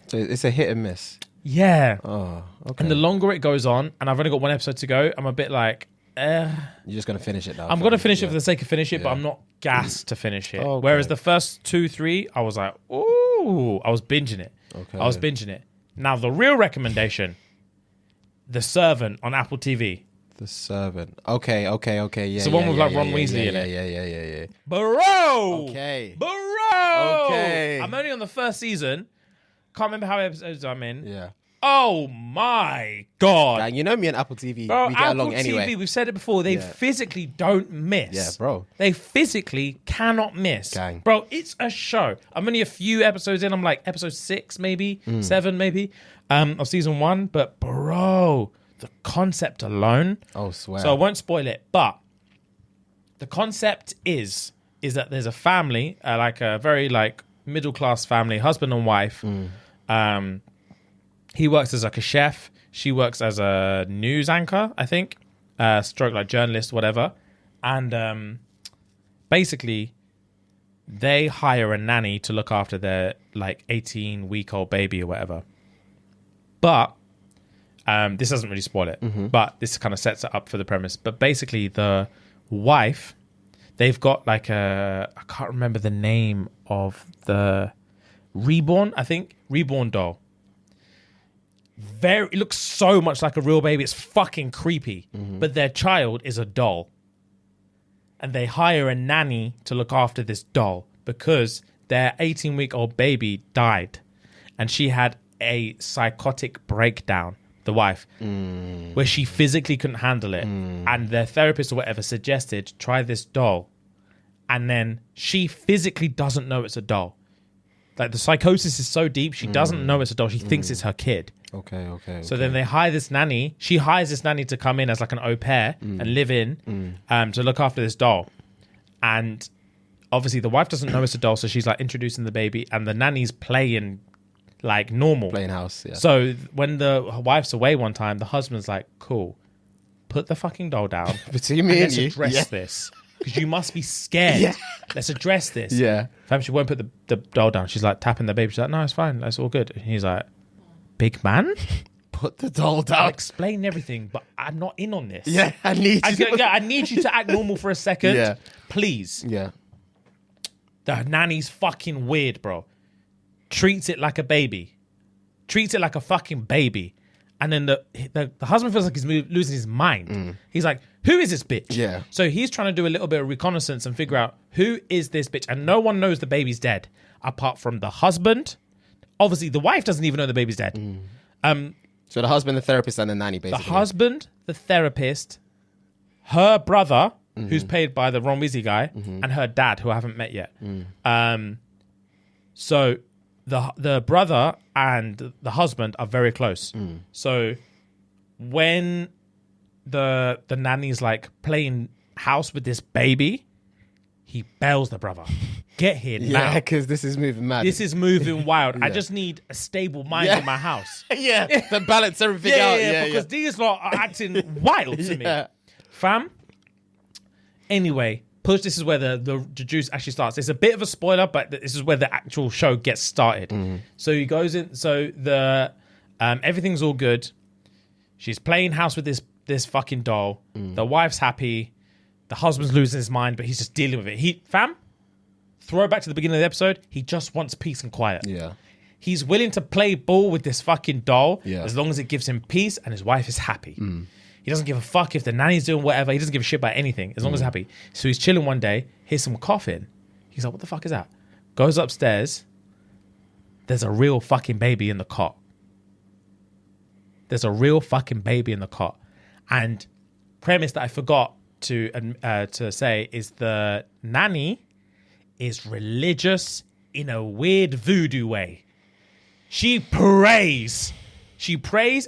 so it's a hit and miss. Yeah. Oh, okay. And the longer it goes on, and I've only got one episode to go, I'm a bit like, You're just going to finish it now. I'm going to finish it for the sake of finish it, but I'm not gassed to finish it. Okay. Whereas the first 2-3, I was like, ooh, I was binging it. Okay. I was binging it. Now, the real recommendation, The Servant on Apple TV. The Servant. Okay. Yeah. It's the one with like Ron Weasley in it. Yeah. Bro! Okay. Bro! Okay. I'm only on the first season. Can't remember how many episodes I'm in. Yeah. Oh my God. Gang, you know me and Apple TV, Bro, we get Apple along anyway. TV, we've said it before, they physically don't miss. Yeah, bro. They physically cannot miss. Gang. Bro, it's a show. I'm only a few episodes in. I'm like episode 6 maybe, 7 maybe, of season 1. But bro, the concept alone. Oh, swear. So I won't spoil it, but the concept is that there's a family, like a very like middle-class family, husband and wife. He works as like a chef. She works as a news anchor, I think, stroke like journalist, whatever. And basically, they hire a nanny to look after their like 18-week-old baby or whatever. But this doesn't really spoil it. But this kind of sets it up for the premise. But basically, the wife, they've got like I can't remember the name of the reborn doll. It looks so much like a real baby. It's fucking creepy. But their child is a doll. And they hire a nanny to look after this doll because their 18-week-old baby died. And she had a psychotic breakdown, the wife, where she physically couldn't handle it. And their therapist or whatever suggested, try this doll. And then she physically doesn't know it's a doll. Like the psychosis is so deep, she doesn't know it's a doll. She thinks it's her kid. Okay. So then they hire this nanny. She hires this nanny to come in as like an au pair and live in to look after this doll. And obviously the wife doesn't know it's a doll, so she's like introducing the baby, and the nanny's playing like normal. Playing house, yeah. So when her wife's away one time, the husband's like, cool, put the fucking doll down. Between me and you. Let's address this. Because you must be scared. Yeah. Let's address this. Yeah. Fam, she won't put the doll down. She's like tapping the baby. She's like, no, it's fine. That's all good. And he's like, big man? Put the doll down. I'll explain everything, but I'm not in on this. Yeah, I need you to act normal for a second. Yeah. Please. Yeah. The nanny's fucking weird, bro. Treats it like a baby. Treats it like a fucking baby. And then the husband feels like he's losing his mind. He's like, who is this bitch? Yeah. So he's trying to do a little bit of reconnaissance and figure out who is this bitch. And no one knows the baby's dead apart from the husband. Obviously, the wife doesn't even know the baby's dead. So the husband, the therapist, and the nanny, basically. The husband, the therapist, her brother, who's played by the Ron Weasley guy, and her dad, who I haven't met yet. So the brother and the husband are very close. So when the nanny's like playing house with this baby, He bails the brother. Get here now. Yeah, because this is moving mad. This is moving wild. I just need a stable mind in my house. To balance everything out. Because these lot are acting wild to me. Fam. Anyway, Push, this is where the juice actually starts. It's a bit of a spoiler, but this is where the actual show gets started. So he goes in, so the everything's all good. She's playing house with this fucking doll. The wife's happy. The husband's losing his mind, but he's just dealing with it. Throw it back to the beginning of the episode. He just wants peace and quiet. Yeah. He's willing to play ball with this fucking doll as long as it gives him peace and his wife is happy. He doesn't give a fuck if the nanny's doing whatever. He doesn't give a shit about anything as long as he's happy. So he's chilling one day, hears some coughing. He's like, what the fuck is that? Goes upstairs. There's a real fucking baby in the cot. There's a real fucking baby in the cot. And premise that I forgot to say is the nanny is religious in a weird voodoo way. She prays,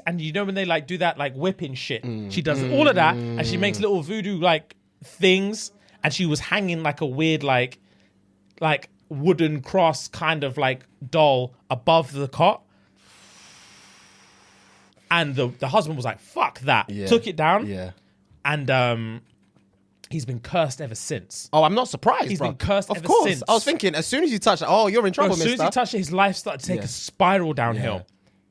and you know when they like do that like whipping shit, she does all of that, and she makes little voodoo like things, and she was hanging like a weird like wooden cross kind of like doll above the cot, and the husband was like, fuck that, took it down, and he's been cursed ever since. Oh, I'm not surprised. He's been cursed of ever course. since. I was thinking, as soon as you touch it, oh, you're in trouble, As soon as he touched it, his life started to take a spiral downhill.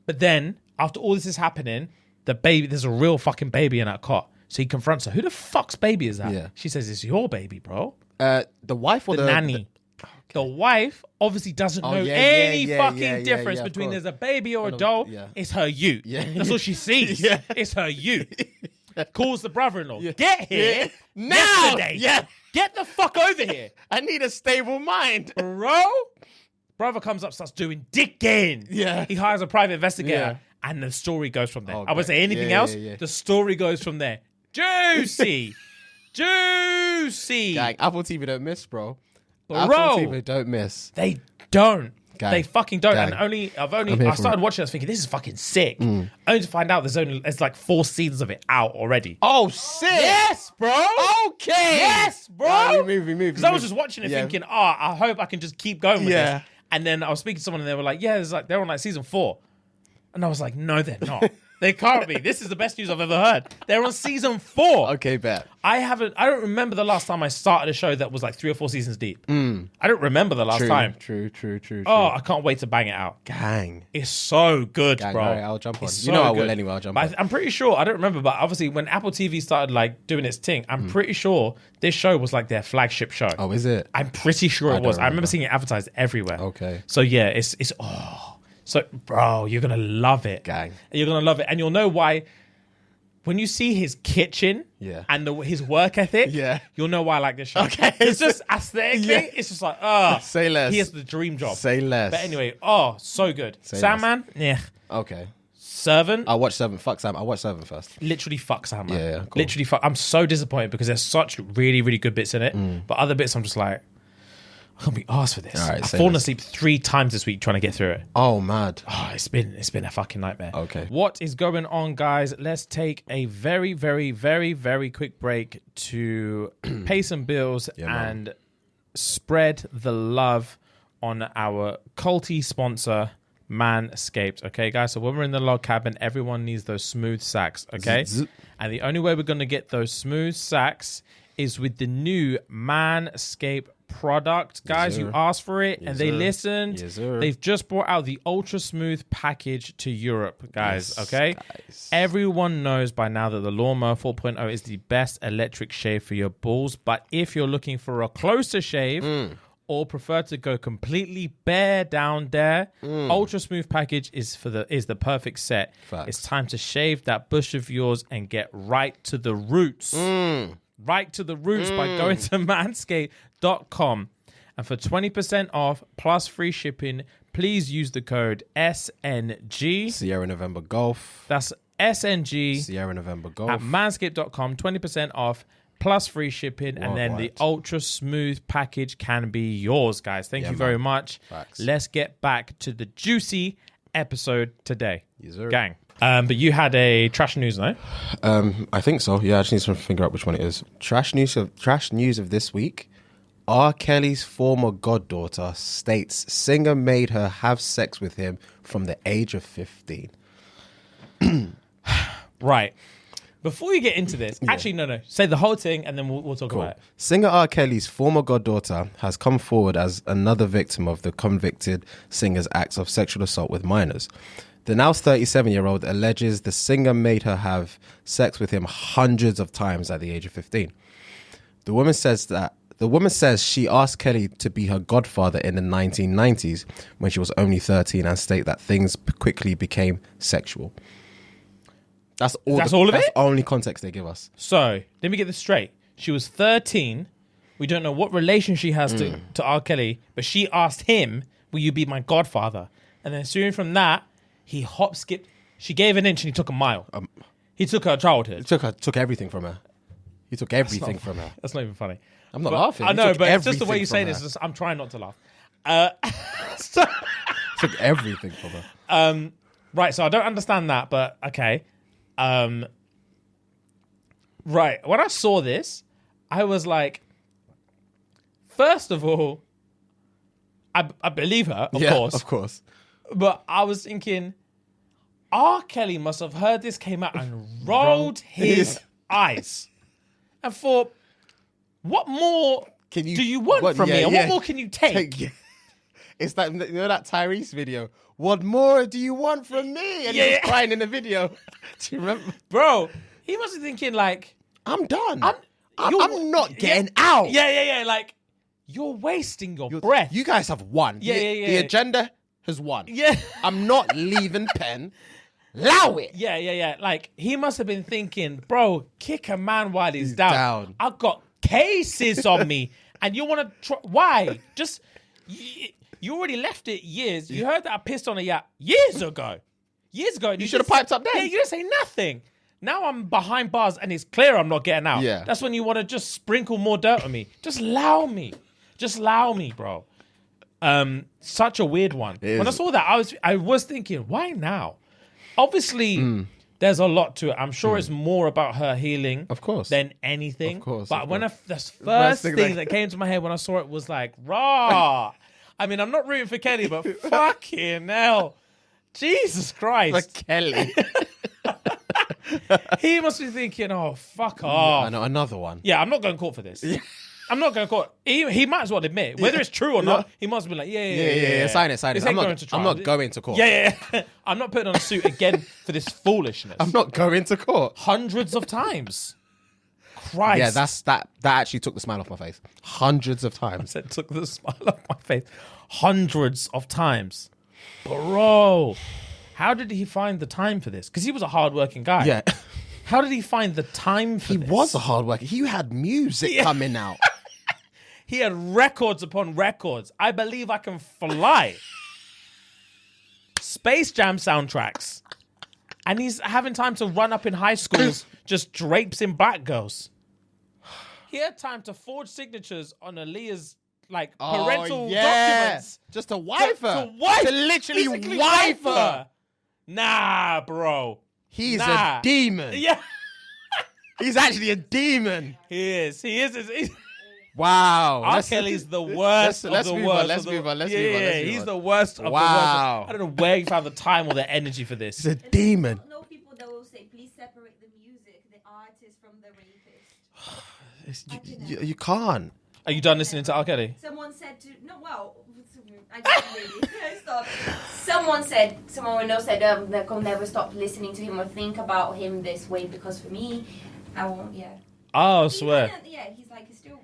But then, after all this is happening, there's a real fucking baby in that cot. So he confronts her. Who the fuck's baby is that? Yeah. She says, it's your baby, bro. The wife or the nanny. The wife obviously doesn't know any fucking difference between there's a baby or a doll. It's her ute. That's all she sees. It's her ute. Calls the brother-in-law. Get here now. Yesterday. Get the fuck over here. I need a stable mind. Bro. Brother comes up, starts doing digging. He hires a private investigator. And the story goes from there. I won't say anything else. The story goes from there. Juicy. Juicy. Gang, Apple TV don't miss, bro. Bro. Apple TV don't miss. They don't. Gang. They fucking don't. Gang. And I started watching it, I was thinking, this is fucking sick. Only to find out there's like 4 seasons of it out already. Oh, sick. Yes, bro. Okay. Yes, bro. We move. Because I was just watching it thinking, I hope I can just keep going with this. And then I was speaking to someone and they were like, they're on like season 4. And I was like, no, they're not. They can't be. This is the best news I've ever heard. They're on season 4. Okay, bet. I don't remember the last time I started a show that was like 3 or 4 seasons deep. I don't remember the last time. True. Oh, I can't wait to bang it out. Gang. It's so good, Gang, bro. all right, I'll jump on. It's You know so I will good. anyway, I'll jump But on. I'm pretty sure, I don't remember, but obviously when Apple TV started like doing its thing, I'm pretty sure this show was like their flagship show. Oh, is it? I'm pretty sure it was. I remember. remember seeing it advertised everywhere. Okay. So yeah, it's so bro, you're gonna love it. Gang. You're gonna love it. And you'll know why when you see his kitchen and his work ethic, you'll know why I like this show. Okay. It's just aesthetically, it's just like, say less. He has the dream job. Say less. But anyway, so good. Say Sandman, Okay. Servant. I'll watch 7. Fuck Sam. I'll watch 7 first. Literally fuck Sandman. Yeah, cool. Literally fuck. I'm so disappointed because there's such really, really good bits in it. But other bits I'm just like, I can't be asked for this. All right, I've say fallen less. asleep 3 times this week trying to get through it. Oh, mad. Oh, it's been a fucking nightmare. Okay. What is going on, guys? Let's take a very, very, very, very quick break to pay some bills and spread the love on our culty sponsor, Manscaped. Okay, guys? So when we're in the log cabin, everyone needs those smooth sacks, okay? And the only way we're going to get those smooth sacks is with the new Manscaped product. Guys, you asked for it and they listened. They've just brought out the ultra smooth package to Europe, guys. Okay, everyone knows by now that the Lawnmower 4.0 is the best electric shave for your balls, but if you're looking for a closer shave or prefer to go completely bare down there, ultra smooth package is the perfect set. Facts. It's time to shave that bush of yours and get right to the roots. Right to the roots by going to manscaped.com. And for 20% off plus free shipping, please use the code SNG. Sierra November Golf. That's SNG. Sierra November Golf. At manscaped.com, 20% off plus free shipping. And then the ultra smooth package can be yours, guys. Thank you very much. Facts. Let's get back to the juicy episode today. Yes, sir. Gang. But you had a trash news, no? I think so. Yeah, I just need to figure out which one it is. Trash news of this week. R. Kelly's former goddaughter states singer made her have sex with him from the age of 15. Right. Before you get into this, actually, no. Say the whole thing and then we'll talk about it. Singer R. Kelly's former goddaughter has come forward as another victim of the convicted singer's acts of sexual assault with minors. The now 37-year-old alleges the singer made her have sex with him hundreds of times at the age of 15. The woman says she asked Kelly to be her godfather in the 1990s when she was only 13 and state that things quickly became sexual. That's all of it? That's the only context they give us. So, let me get this straight. She was 13. We don't know what relation she has to R. Kelly, but she asked him, will you be my godfather? And then soon from that, he hop-skipped. She gave an inch and he took a mile. He took her childhood. He took everything from her. He took everything from her. That's not even funny. I'm not laughing. I know, but it's just the way you say this. I'm trying not to laugh. Took everything from her. Right, so I don't understand that, but okay. Right, when I saw this, I was like, first of all, I believe her, of course. But I was thinking, R. Kelly must have heard this came out and rolled his eyes and thought, what more do you want from me? And what more can you take? It's like, you know that Tyrese video? What more do you want from me? And he's crying in the video. Do you remember? Bro, he must be thinking like, I'm done. I'm not getting out. Yeah. Like, you're wasting your breath. You guys have won. The agenda has won. Yeah. I'm not leaving pen. Allow it. Yeah. Like, he must have been thinking, bro, kick a man while he's down. I've got cases on me. And you want to try. Why? Just, you already left it years. You heard that I pissed on a yacht years ago. You should have piped up then. Yeah, you didn't say nothing. Now I'm behind bars and it's clear I'm not getting out. Yeah. That's when you want to just sprinkle more dirt on me. Just allow me. Bro. Such a weird one. When I saw that, I was thinking, why now? Obviously, there's a lot to it. I'm sure it's more about her healing, of course, than anything. Of course. But the first thing that came to my head when I saw it was like, raw. I mean, I'm not rooting for Kelly, but fucking hell. Jesus Christ. For Kelly. He must be thinking, oh, fuck off. I know, another one. Yeah, I'm not going to court for this. I'm not going to court. He might as well admit, whether it's true or not, he must be like, yeah. Sign it. I'm not going to court. Yeah. I'm not putting on a suit again for this foolishness. I'm not going to court. Hundreds of times. Christ. Yeah, that actually took the smile off my face. Hundreds of times. I said took the smile off my face. Hundreds of times. Bro, how did he find the time for this? Because he was a hardworking guy. Yeah. How did he find the time for this? He was a hard worker. He had music coming out. He had records upon records. I Believe I Can Fly. Space Jam soundtracks. And he's having time to run up in high schools just drapes in black girls. He had time to forge signatures on Aaliyah's parental documents. Just to wife her. To literally wife her. Nah, bro. He's a demon. Yeah. He's actually a demon. He is. Wow. R. Kelly's the worst Let's of the move worst. on. Let's move on. He's the worst of the worst. I don't know where you found the time or the energy for this. He's a demon. I know people that will say, please separate the music, the artist from the rapist. You can't. Are you done listening to R. Kelly? Someone said I didn't really stop. Someone we know said that I'll never stop listening to him or think about him this way because for me, I won't. Yeah. Oh, I swear. He's like he still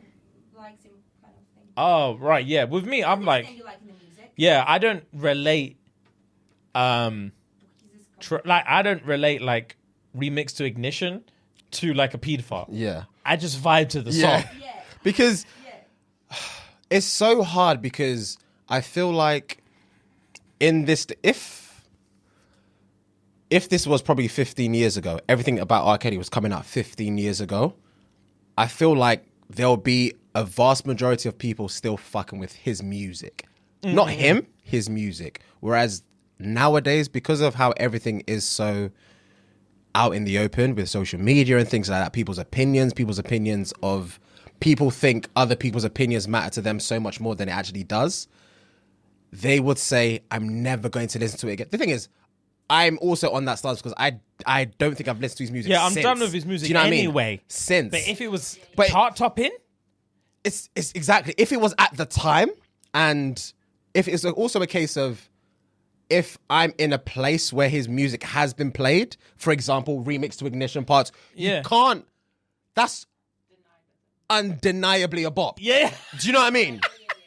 likes him kind of thing. Oh right, yeah. With me, I'm like, you like the music. Yeah, I don't relate. I don't relate like Remix to Ignition to like a pedophile. Yeah. I just vibe to the song. Yeah. Because it's so hard because I feel like in this, if this was probably 15 years ago, everything about R. Kelly was coming out 15 years ago, I feel like there'll be a vast majority of people still fucking with his music. Mm-hmm. Not him, his music. Whereas nowadays, because of how everything is so out in the open with social media and things like that, people's opinions of people think other people's opinions matter to them so much more than it actually does, they would say, I'm never going to listen to it again. The thing is, I'm also on that stance because I don't think I've listened to his music Yeah, I'm since. done with his music. Do you know anyway. what I mean? Since. But if it was chart topping, it's exactly. If it was at the time, and if it's also a case of, if I'm in a place where his music has been played, for example, remix to Ignition parts, you can't. That's undeniably a bop. Yeah. Do you know what I mean?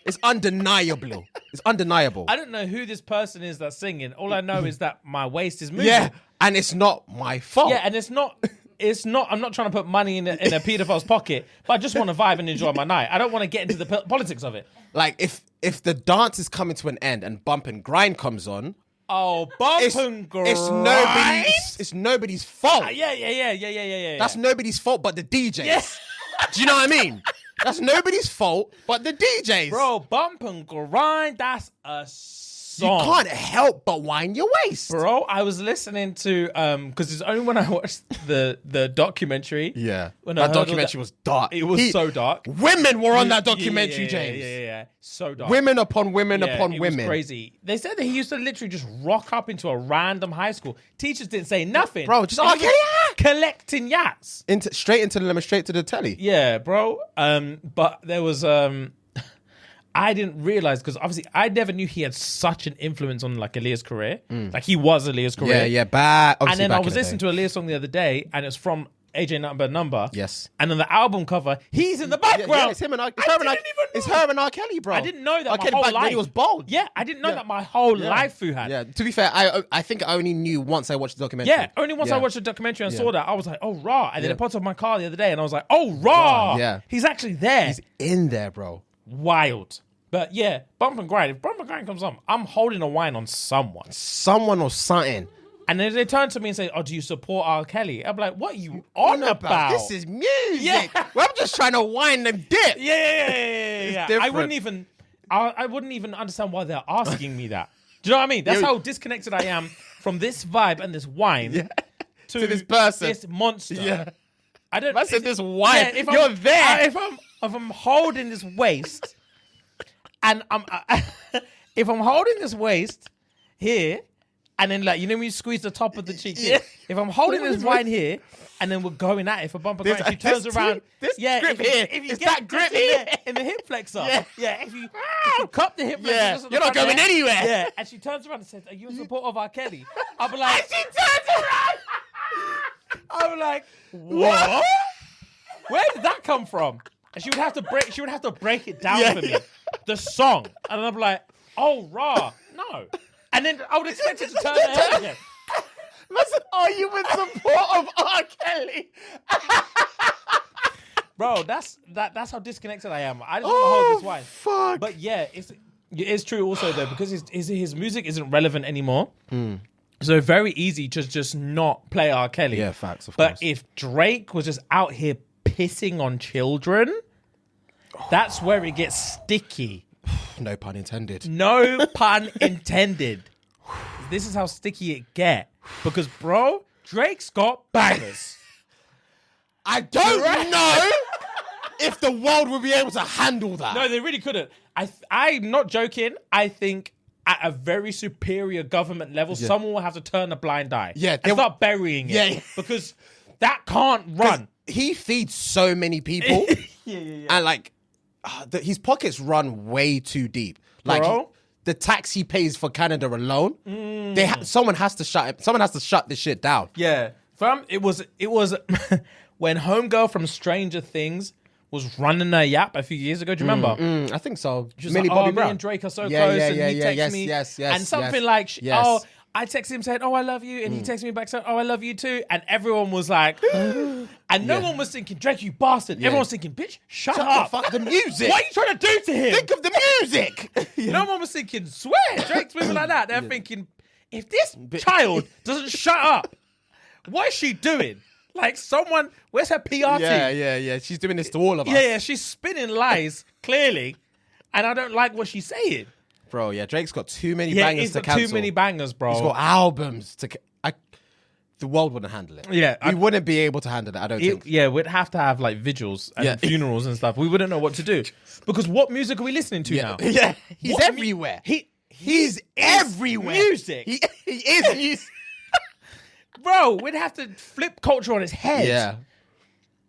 It's undeniable. It's undeniable. I don't know who this person is that's singing. All I know is that my waist is moving. Yeah, and it's not my fault. Yeah, and it's not. I'm not trying to put money in a pedophile's pocket, but I just want to vibe and enjoy my night. I don't want to get into the politics of it. Like if the dance is coming to an end and Bump and Grind comes on. Oh, Bump and Grind. It's nobody's fault. Yeah. That's nobody's fault but the DJs. Yes. Do you know what I mean? That's nobody's fault but the DJs. Bro, Bump and Grind, that's a song. You can't help but wind your waist. Bro, I was listening to, because it's only when I watched the documentary. Yeah. When that documentary was dark. It was so dark. Women were on that documentary, James. Yeah. So dark. Women upon women upon it women. Was crazy. They said that he used to literally just rock up into a random high school. Teachers didn't say nothing. Bro, just collecting yats. Straight to the telly. Yeah, bro. But there was I didn't realize, because obviously I never knew he had such an influence on like Aaliyah's career. Like he was Aaliyah's career. Yeah. And then I was listening to Aaliyah's song the other day, and it's from AJ Number. Yes. And on the album cover, he's in the background. Yeah, it's him and it's her and R. Kelly, bro. I didn't know that R. my Kelly whole back life. when he was bald. Yeah, I didn't know that my whole life Fu had. Yeah. To be fair, I think I only knew once I watched the documentary. Yeah, only once I watched the documentary and saw that, I was like, oh, raw. And then it popped up my car the other day, and I was like, oh, raw. Yeah. He's actually there. He's in there, bro. Wild. But yeah, Bump and Grind. If Bump and Grind comes on, I'm holding a wine on someone. Someone or something. And then they turn to me and say, oh, do you support R. Kelly? I'm like, what are you on about? This is music. Yeah. Well, I'm just trying to wine them dip. Yeah. I wouldn't even understand why they're asking me that. Do you know what I mean? That's how disconnected I am from this vibe and this wine to this person. This monster. Yeah. I don't. I said this wine. If You're there. If I'm holding this waist, and if I'm holding this waist here, and then like, you know when you squeeze the top of the cheek here? If I'm holding this wine here, and then we're going at it for Bumper Grind, she turns around. This grip here. If you It's get that grip in the hip flexor. Yeah. If you cup the hip flexor. Yeah. just on the You're not front going there, anywhere. Yeah. And she turns around and says, are you in support of R. Kelly? I'll be like, She turns around. I'm like, what? Where did that come from? And she would have to break it down for me. The song. And I'm like, oh, raw. No. And then I would expect her to turn her head again. Listen, are you in support of R. Kelly? Bro, that's how disconnected I am. I just want to hold this wine. Fuck. But yeah, it's true also though, because his music isn't relevant anymore. So very easy to just not play R. Kelly. Yeah, facts, of course. course. But if Drake was just out here pissing on children, that's where it gets sticky. No pun intended. No pun intended. This is how sticky it get. Because, bro, Drake's got bangers. I don't know if the world will be able to handle that. No, they really couldn't. I'm not joking. I think at a very superior government level, someone will have to turn a blind eye. Yeah, and start burying it. Yeah. Because that can't run. He feeds so many people. And like, his pockets run way too deep. Like, Bro. The tax he pays for Canada alone, someone has to shut this shit down. Yeah. Fam, it was when Homegirl from Stranger Things was running a yap a few years ago. Do you remember? I think so. She was like, me and Drake are so close, and he texts me. Yes, and something like, I texted him saying, oh, I love you. And he texted me back saying, oh, I love you too. And everyone was like, and no one was thinking, Drake, you bastard. Everyone was thinking, bitch, shut up. Fuck the music. What are you trying to do to him? Think of the music. No one was thinking, swear, Drake's moving like that. They're thinking, if this child doesn't shut up, what is she doing? Like where's her PR team? Yeah. She's doing this to all of us. Yeah, she's spinning lies, clearly. And I don't like what she's saying. Bro, Drake's got too many bangers to cancel. Too many bangers, bro. He's got albums to... the world wouldn't handle it. Yeah, we wouldn't be able to handle it. I don't think. Yeah, we'd have to have like vigils and funerals and stuff. We wouldn't know what to do because what music are we listening to now? Yeah, he's everywhere. He's everywhere. Music. He is music. Bro, we'd have to flip culture on its head. Yeah.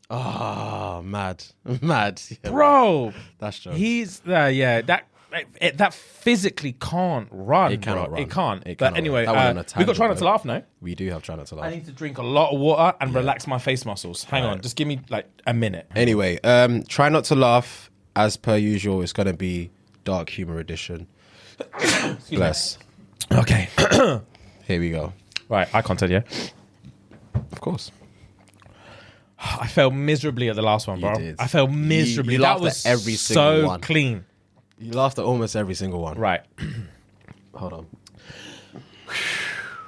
Oh, mad. Yeah, bro. That's true. He's that physically can't run. It cannot run. It can't. It But cannot anyway, run. we got Try Not to Laugh now. We do have Try Not to Laugh. I need to drink a lot of water and relax my face muscles. Hang on, just give me like a minute. Anyway, Try Not to Laugh, as per usual, it's going to be dark humor edition. Bless. Okay. Here we go. Right, eye contact, yeah? Of course. I failed miserably at the last one, bro. You did. I failed miserably. You that laughed was at every single so one. clean. You laughed at almost every single one. Right. Hold on.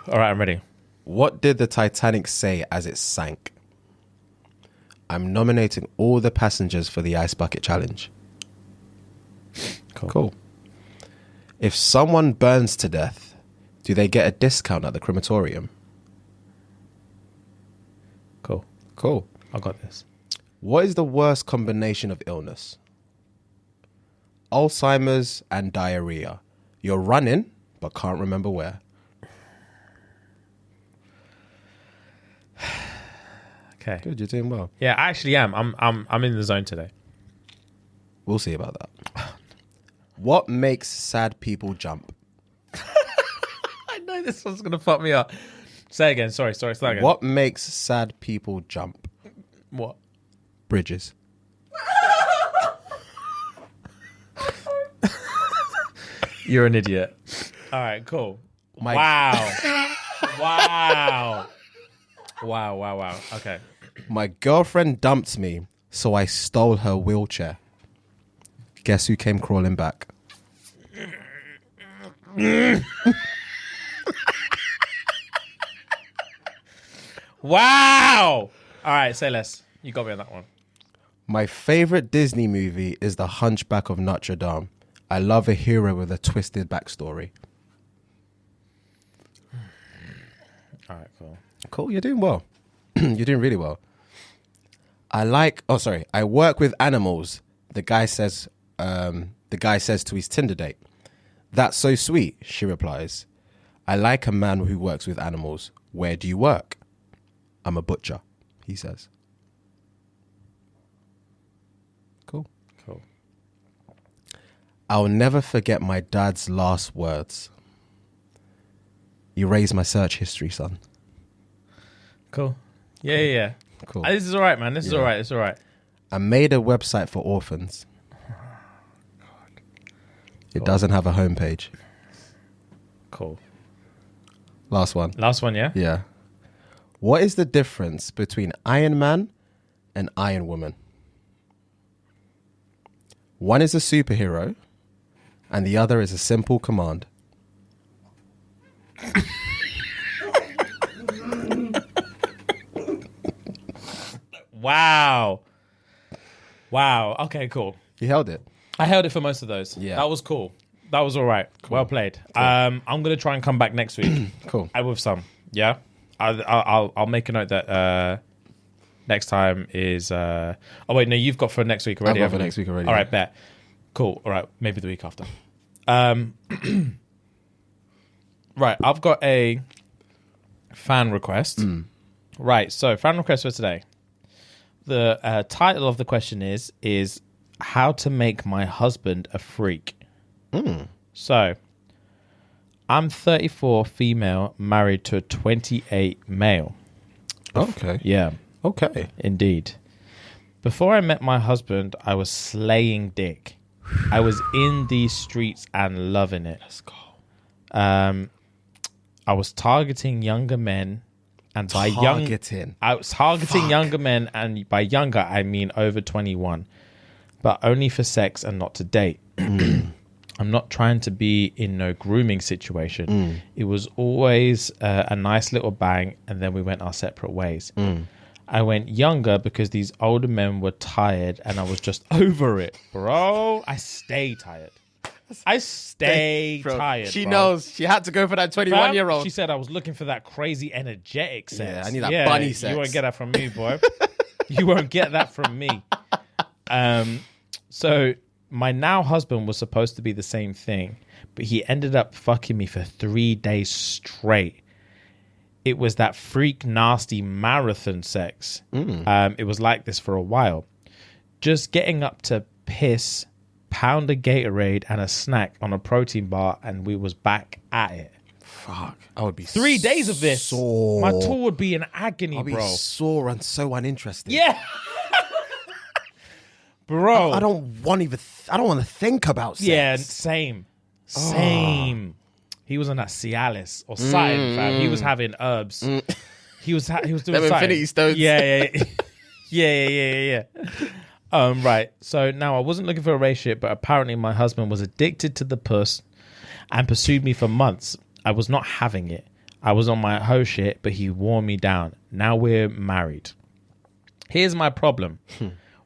All right, I'm ready. What did the Titanic say as it sank? I'm nominating all the passengers for the Ice Bucket Challenge. Cool. If someone burns to death, do they get a discount at the crematorium? Cool. I got this. What is the worst combination of illness? Alzheimer's and diarrhea. You're running, but can't remember where. Okay. Good, you're doing well. Yeah, I actually am. I'm in the zone today. We'll see about that. What makes sad people jump? I know this one's gonna fuck me up. Say again. Sorry. Say again. What makes sad people jump? What? Bridges. You're an idiot. All right, cool. Wow. Okay. My girlfriend dumped me, so I stole her wheelchair. Guess who came crawling back? Wow. All right, say less. You got me on that one. My favorite Disney movie is The Hunchback of Notre Dame. I love a hero with a twisted backstory. All right, cool. Cool, you're doing well. You're doing really well. I work with animals. The guy says to his Tinder date. That's so sweet, she replies. I like a man who works with animals. Where do you work? I'm a butcher, he says. Cool. I'll never forget my dad's last words. Erase my search history, son. Cool. Yeah. Cool. This is all right, man. This is all right. It's all right. I made a website for orphans. It doesn't have a homepage. Cool. Last one, yeah? Yeah. What is the difference between Iron Man and Iron Woman? One is a superhero, and the other is a simple command. Wow. Okay, cool. You held it. I held it for most of those. Yeah. That was cool. That was all right. Cool. Well played. Cool. I'm going to try and come back next week. Cool. With some. Yeah. I'll make a note that next time is. Oh wait, no, you've got for next week already. I've got for next week already. All right, bet. Cool. All right, maybe the week after. Right, I've got a fan request. Right, so fan request for today. The title of the question is how to make my husband a freak. So, I'm 34 female, married to a 28 male. Okay. Yeah. Okay. Indeed. Before I met my husband, I was slaying dick. I was in these streets and loving it. Let's go. I was targeting younger men, and by I was targeting younger men, and by younger I mean over 21, but only for sex and not to date. I'm not trying to be in no grooming situation. It was always a nice little bang, and then we went our separate ways. I went younger because these older men were tired, and I was just over it, bro. I stay tired. I stay tired. She bro. knows she had to go for that 21-year-old. She said I was looking for that crazy energetic sex. Yeah, I need that bunny sex. You won't get that from me, boy. You won't get that from me. So my now husband was supposed to be the same thing, but he ended up fucking me for 3 days straight. It was that freak nasty marathon sex. It was like this for a while. Just getting up to piss, pound a Gatorade and a snack on a protein bar, and we was back at it. Fuck. I would be 3 days of this. Sore. My tour would be in agony, I'd be bro. sore and so uninterested. Yeah. Bro. I don't want to think about sex. Yeah, same. He was on that Cialis or something, fam. He was having herbs. He was doing Them something. Infinity Stones. Yeah. Right. So now I wasn't looking for a relationship, but apparently my husband was addicted to the puss and pursued me for months. I was not having it. I was on my hoe shit, but he wore me down. Now we're married. Here's my problem.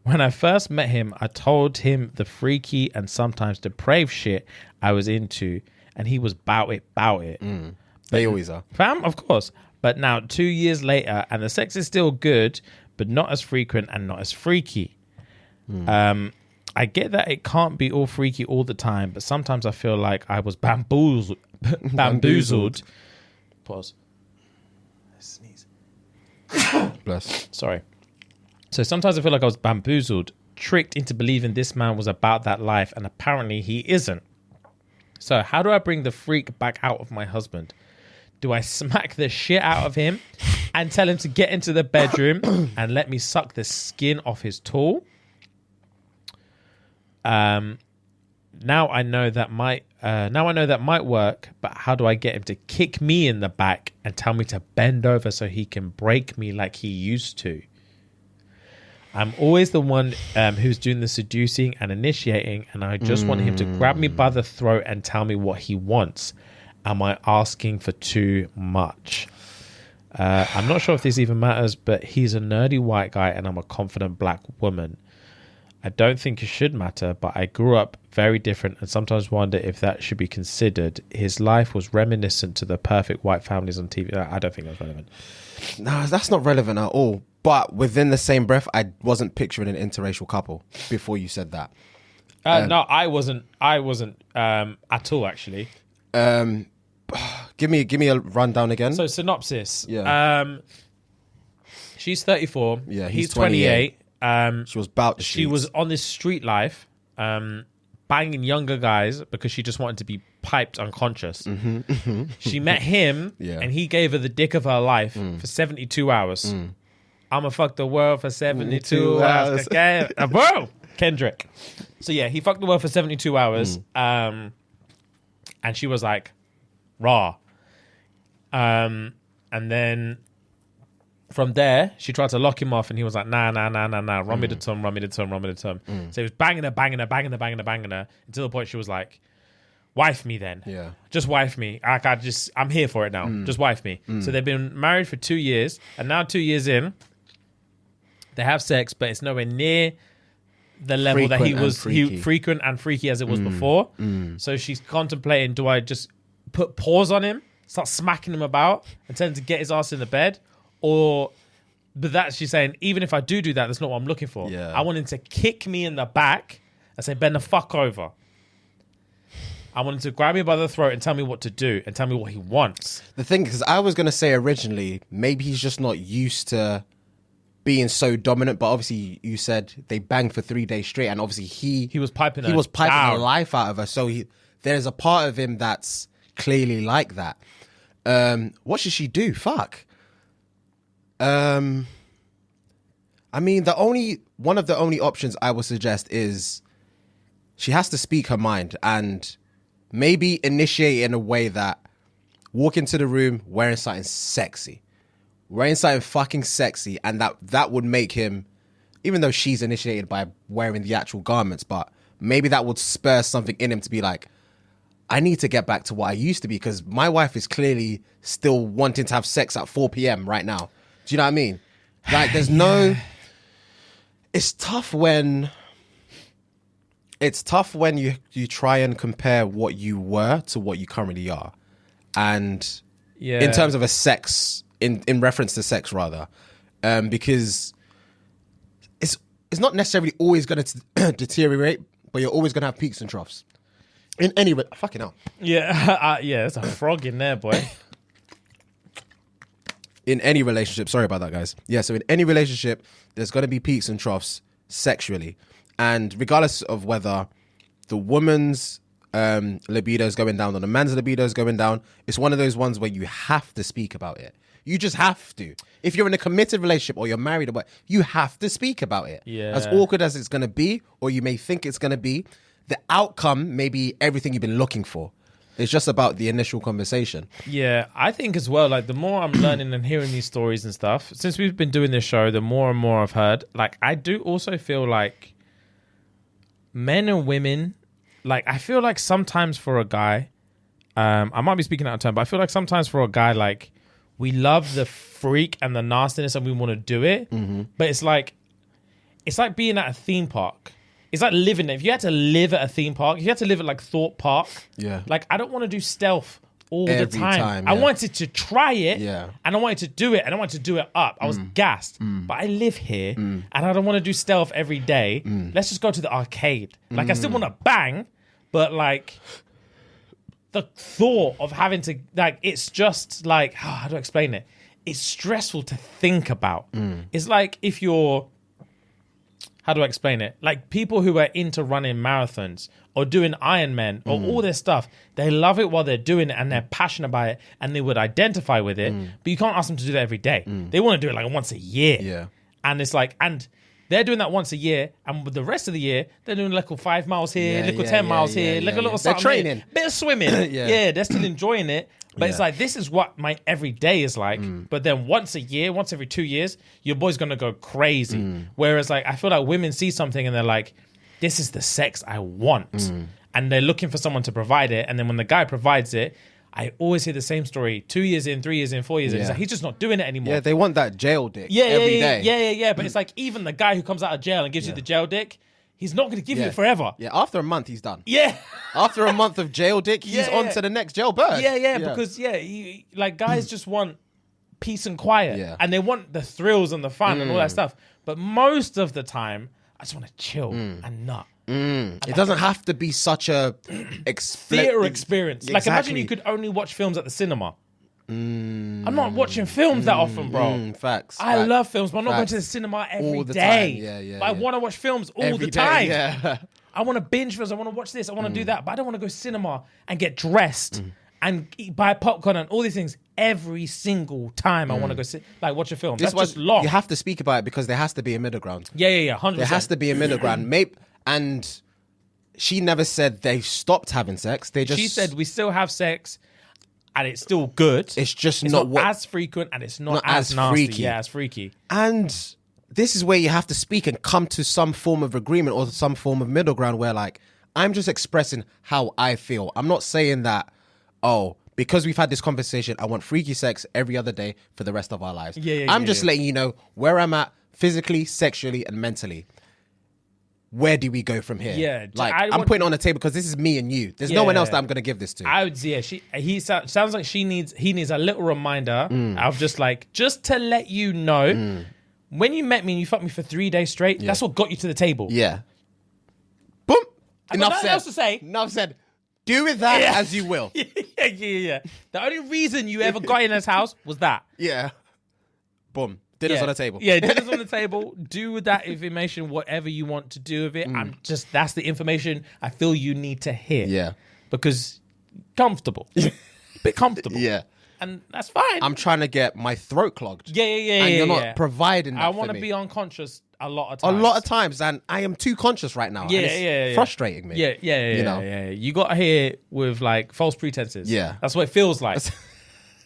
When I first met him, I told him the freaky and sometimes depraved shit I was into, and he was bout it. They always are. Fam, of course. But now 2 years later, and the sex is still good, but not as frequent and not as freaky. I get that it can't be all freaky all the time, but sometimes I feel like I was bamboozled. Pause. Sneeze. Bless. Sorry. So sometimes I feel like I was bamboozled, tricked into believing this man was about that life, and apparently he isn't. So how do I bring the freak back out of my husband? Do I smack the shit out of him and tell him to get into the bedroom and let me suck the skin off his tool? Now I know that might work, but how do I get him to kick me in the back and tell me to bend over so he can break me like he used to? I'm always the one who's doing the seducing and initiating, and I just want him to grab me by the throat and tell me what he wants. Am I asking for too much? I'm not sure if this even matters, but he's a nerdy white guy and I'm a confident black woman. I don't think it should matter, but I grew up very different and sometimes wonder if that should be considered. His life was reminiscent to the perfect white families on TV. I don't think that's relevant. No, that's not relevant at all. But within the same breath, I wasn't picturing an interracial couple before you said that. No, I wasn't at all, actually. Give me a rundown again. So synopsis. Yeah. She's 34. Yeah, he's 28. She was about the She sheets. was on this street life, banging younger guys because she just wanted to be piped unconscious. She met him, and he gave her the dick of her life for 72 hours. I'ma fuck the world for 72 hours. Okay? Bro! Kendrick. So yeah, he fucked the world for 72 hours. And she was like, raw. And then from there, she tried to lock him off and he was like, nah. Run me the tum. So he was banging her until the point she was like, wife me then. Yeah. Just wife me. I'm here for it now. Just wife me. So they've been married for 2 years, and now 2 years in, they have sex, but it's nowhere near the level that he was frequent and freaky as it was before. So she's contemplating, do I just put paws on him, start smacking him about and tell him to get his ass in the bed? But that she's saying, even if I do that, that's not what I'm looking for. Yeah. I want him to kick me in the back and say, bend the fuck over. I want him to grab me by the throat and tell me what to do and tell me what he wants. The thing is, I was going to say originally, maybe he's just not used to being so dominant, but obviously you said they banged for 3 days straight, and obviously he was piping down. the life out of her. So there's a part of him that's clearly like that. What should she do? Fuck. I mean, one of the only options I would suggest is she has to speak her mind and maybe initiate in a way that walk into the room wearing something sexy. Wearing something fucking sexy, and that would make him, even though she's initiated by wearing the actual garments, but maybe that would spur something in him to be like, I need to get back to what I used to be, because my wife is clearly still wanting to have sex at 4 p.m. right now. Do you know what I mean? Like, there's no... It's tough when It's tough when you try and compare what you were to what you currently are, and in terms of a sex, in reference to sex rather, because it's not necessarily always going to deteriorate, but you're always going to have peaks and troughs. In any fucking hell. Yeah, there's a frog in there, boy. In any relationship, sorry about that, guys. Yeah, so in any relationship, there's going to be peaks and troughs sexually. And regardless of whether the woman's libido is going down or the man's libido is going down, it's one of those ones where you have to speak about it. You just have to. If you're in a committed relationship or you're married or what, you have to speak about it. Yeah. As awkward as it's going to be, or you may think it's going to be, the outcome may be everything you've been looking for. It's just about the initial conversation. Yeah, I think as well, like the more I'm learning and hearing these stories and stuff, since we've been doing this show, the more and more I've heard, like I do also feel like men and women, like I feel like sometimes for a guy, I might be speaking out of turn, but I feel like sometimes for a guy, like we love the freak and the nastiness and we want to do it, but it's like being at a theme park. It's like living it. If you had to live at a theme park, if you had to live at like Thorpe Park, like I don't want to do stealth all the time. I wanted to try it, and I wanted to do it, and I wanted to do it up. I was gassed, but I live here, and I don't want to do stealth every day. Let's just go to the arcade. Like I still want to bang, but like the thought of having to like, it's just like, how do I explain it? It's stressful to think about. It's like if you're, how do I explain it? Like people who are into running marathons or doing Ironman or all this stuff, they love it while they're doing it and they're passionate about it and they would identify with it, but you can't ask them to do that every day. They want to do it like once a year. Yeah. And it's like, and they're doing that once a year, and with the rest of the year, they're doing little 5 miles here, little 10 miles here, like a little something. They're training. Bit of swimming. They're still enjoying it. But it's like, this is what my everyday is like. But then once a year, once every 2 years, your boy's going to go crazy. Whereas like, I feel like women see something and they're like, this is the sex I want. And they're looking for someone to provide it. And then when the guy provides it, I always hear the same story 2 years in, 3 years in, 4 years in. It's like, he's just not doing it anymore. Yeah, they want that jail dick every day. Yeah. But it's like, even the guy who comes out of jail and gives you the jail dick, he's not going to give you it forever. Yeah, after a month, he's done. Yeah. After a month of jail dick, he's on to the next jailbird. Because, like, guys just want peace and quiet. Yeah. And they want the thrills and the fun and all that stuff. But most of the time, I just want to chill and nut. It doesn't have to be such a theater experience. Exactly. Like, imagine you could only watch films at the cinema. I'm not watching films that often, bro. Facts. I love films, but I'm not going to the cinema every day. But I want to watch films all the time. Yeah. I want to binge films. I want to watch this. I want to do that. But I don't want to go cinema and get dressed and buy popcorn and all these things every single time I want to go watch a film. That's just long. You have to speak about it because there has to be a middle ground. Yeah, 100%. There has to be a middle ground. And she never said they stopped having sex. She said we still have sex and it's still good. It's just not as frequent and it's not as nasty. Freaky. Yeah, as freaky. And this is where you have to speak and come to some form of agreement or some form of middle ground where like, I'm just expressing how I feel. I'm not saying that, because we've had this conversation, I want freaky sex every other day for the rest of our lives. I'm just letting you know where I'm at physically, sexually, and mentally. Where do we go from here? Yeah, like I'm putting it on the table because this is me and you. There's no one else that I'm going to give this to. I would, he sounds like he needs a little reminder of just to let you know, when you met me and you fucked me for 3 days straight, that's what got you to the table. Yeah. Boom. Enough said. Else to say. Enough said. Do with that as you will. Yeah. The only reason you ever got in this house was that. Yeah. Boom. Dinner's on the table. Yeah, dinner's on the table. Do with that information whatever you want to do with it. That's the information I feel you need to hear. Yeah. Because comfortable. Bit comfortable. Yeah. And that's fine. I'm trying to get my throat clogged. Yeah. And you're not providing that. I want to be unconscious a lot of times. And I am too conscious right now. Yeah, and it's frustrating me. Yeah. You got here with like false pretenses. Yeah. That's what it feels like.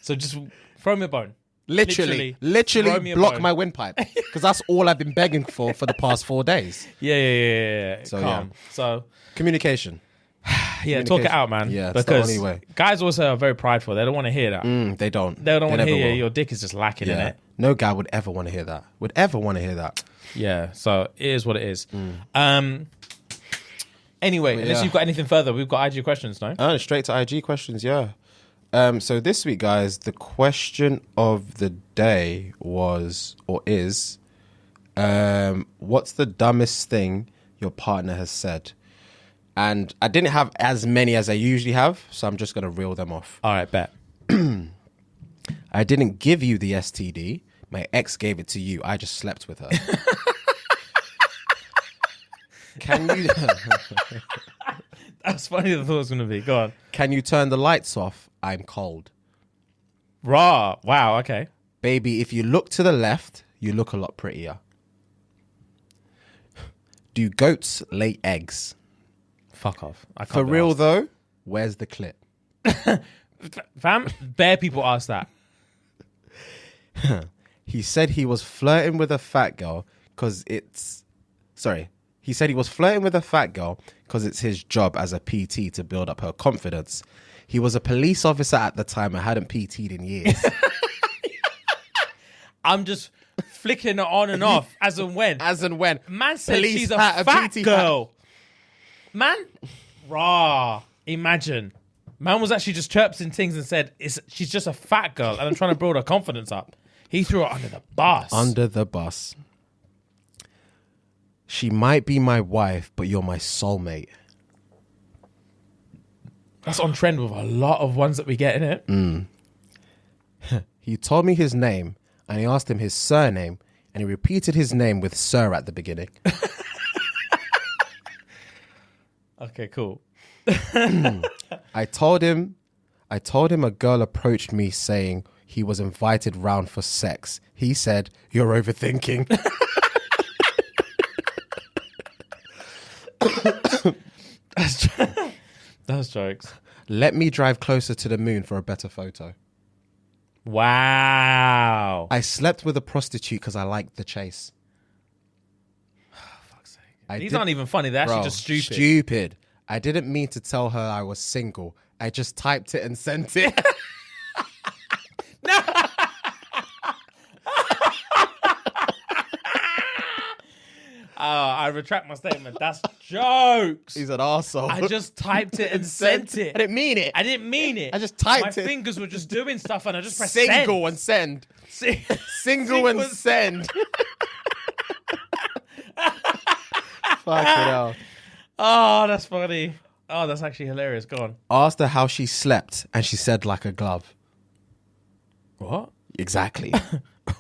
So just throw me a bone. Literally block my windpipe because that's all I've been begging for the past 4 days. Yeah. So calm. So communication. Talk it out, man. Yeah, because the only way. Guys also are very prideful. They don't want to hear that. They don't. They don't want to hear your dick is just lacking in it. No guy would ever want to hear that. Yeah. So it is what it is. Anyway, unless you've got anything further, we've got IG questions, no? Straight to IG questions, yeah. So this week, guys, the question of the day was, or is, what's the dumbest thing your partner has said? And I didn't have as many as I usually have, so I'm just going to reel them off. All right, bet. I didn't give you the STD. My ex gave it to you. I just slept with her. Can you... That's funny than I thought it was going to be. Go on. Can you turn the lights off? I'm cold. Raw. Wow, okay. Baby, if you look to the left, you look a lot prettier. Do goats lay eggs? Fuck off. I can't For be real, asked. though, where's the clip? Fam, bare people ask that. He said he was flirting with a fat girl because it's... Sorry. He said he was flirting with a fat girl because it's his job as a PT to build up her confidence. He was a police officer at the time and hadn't PT'd in years. I'm just flicking it on and off as and when. As and when. Man said Police she's a hat, fat PT girl. Man, imagine. Man was actually just chirping things and said, she's just a fat girl and I'm trying to build her confidence up. He threw her under the bus. Under the bus. She might be my wife, but you're my soulmate. That's on trend with a lot of ones that we get, innit? He told me his name and he asked him his surname and he repeated his name with sir at the beginning. Okay, cool. I told him a girl approached me saying he was invited round for sex. He said, "You're overthinking." That's jokes. Let me drive closer to the moon for a better photo. Wow. I slept with a prostitute because I liked the chase. Fuck's sake. These aren't even funny. They're actually just stupid. Stupid. I didn't mean to tell her I was single. I just typed it and sent it. I retract my statement. That's jokes. He's an arsehole. I just typed it and sent it. I didn't mean it. I didn't mean it. I just typed My it. fingers were just doing stuff and I just pressed Single and send. Single and send. Fuck it out. Oh, that's funny. Oh, that's actually hilarious. Go on. Asked her how she slept and she said like a glove. What? Exactly.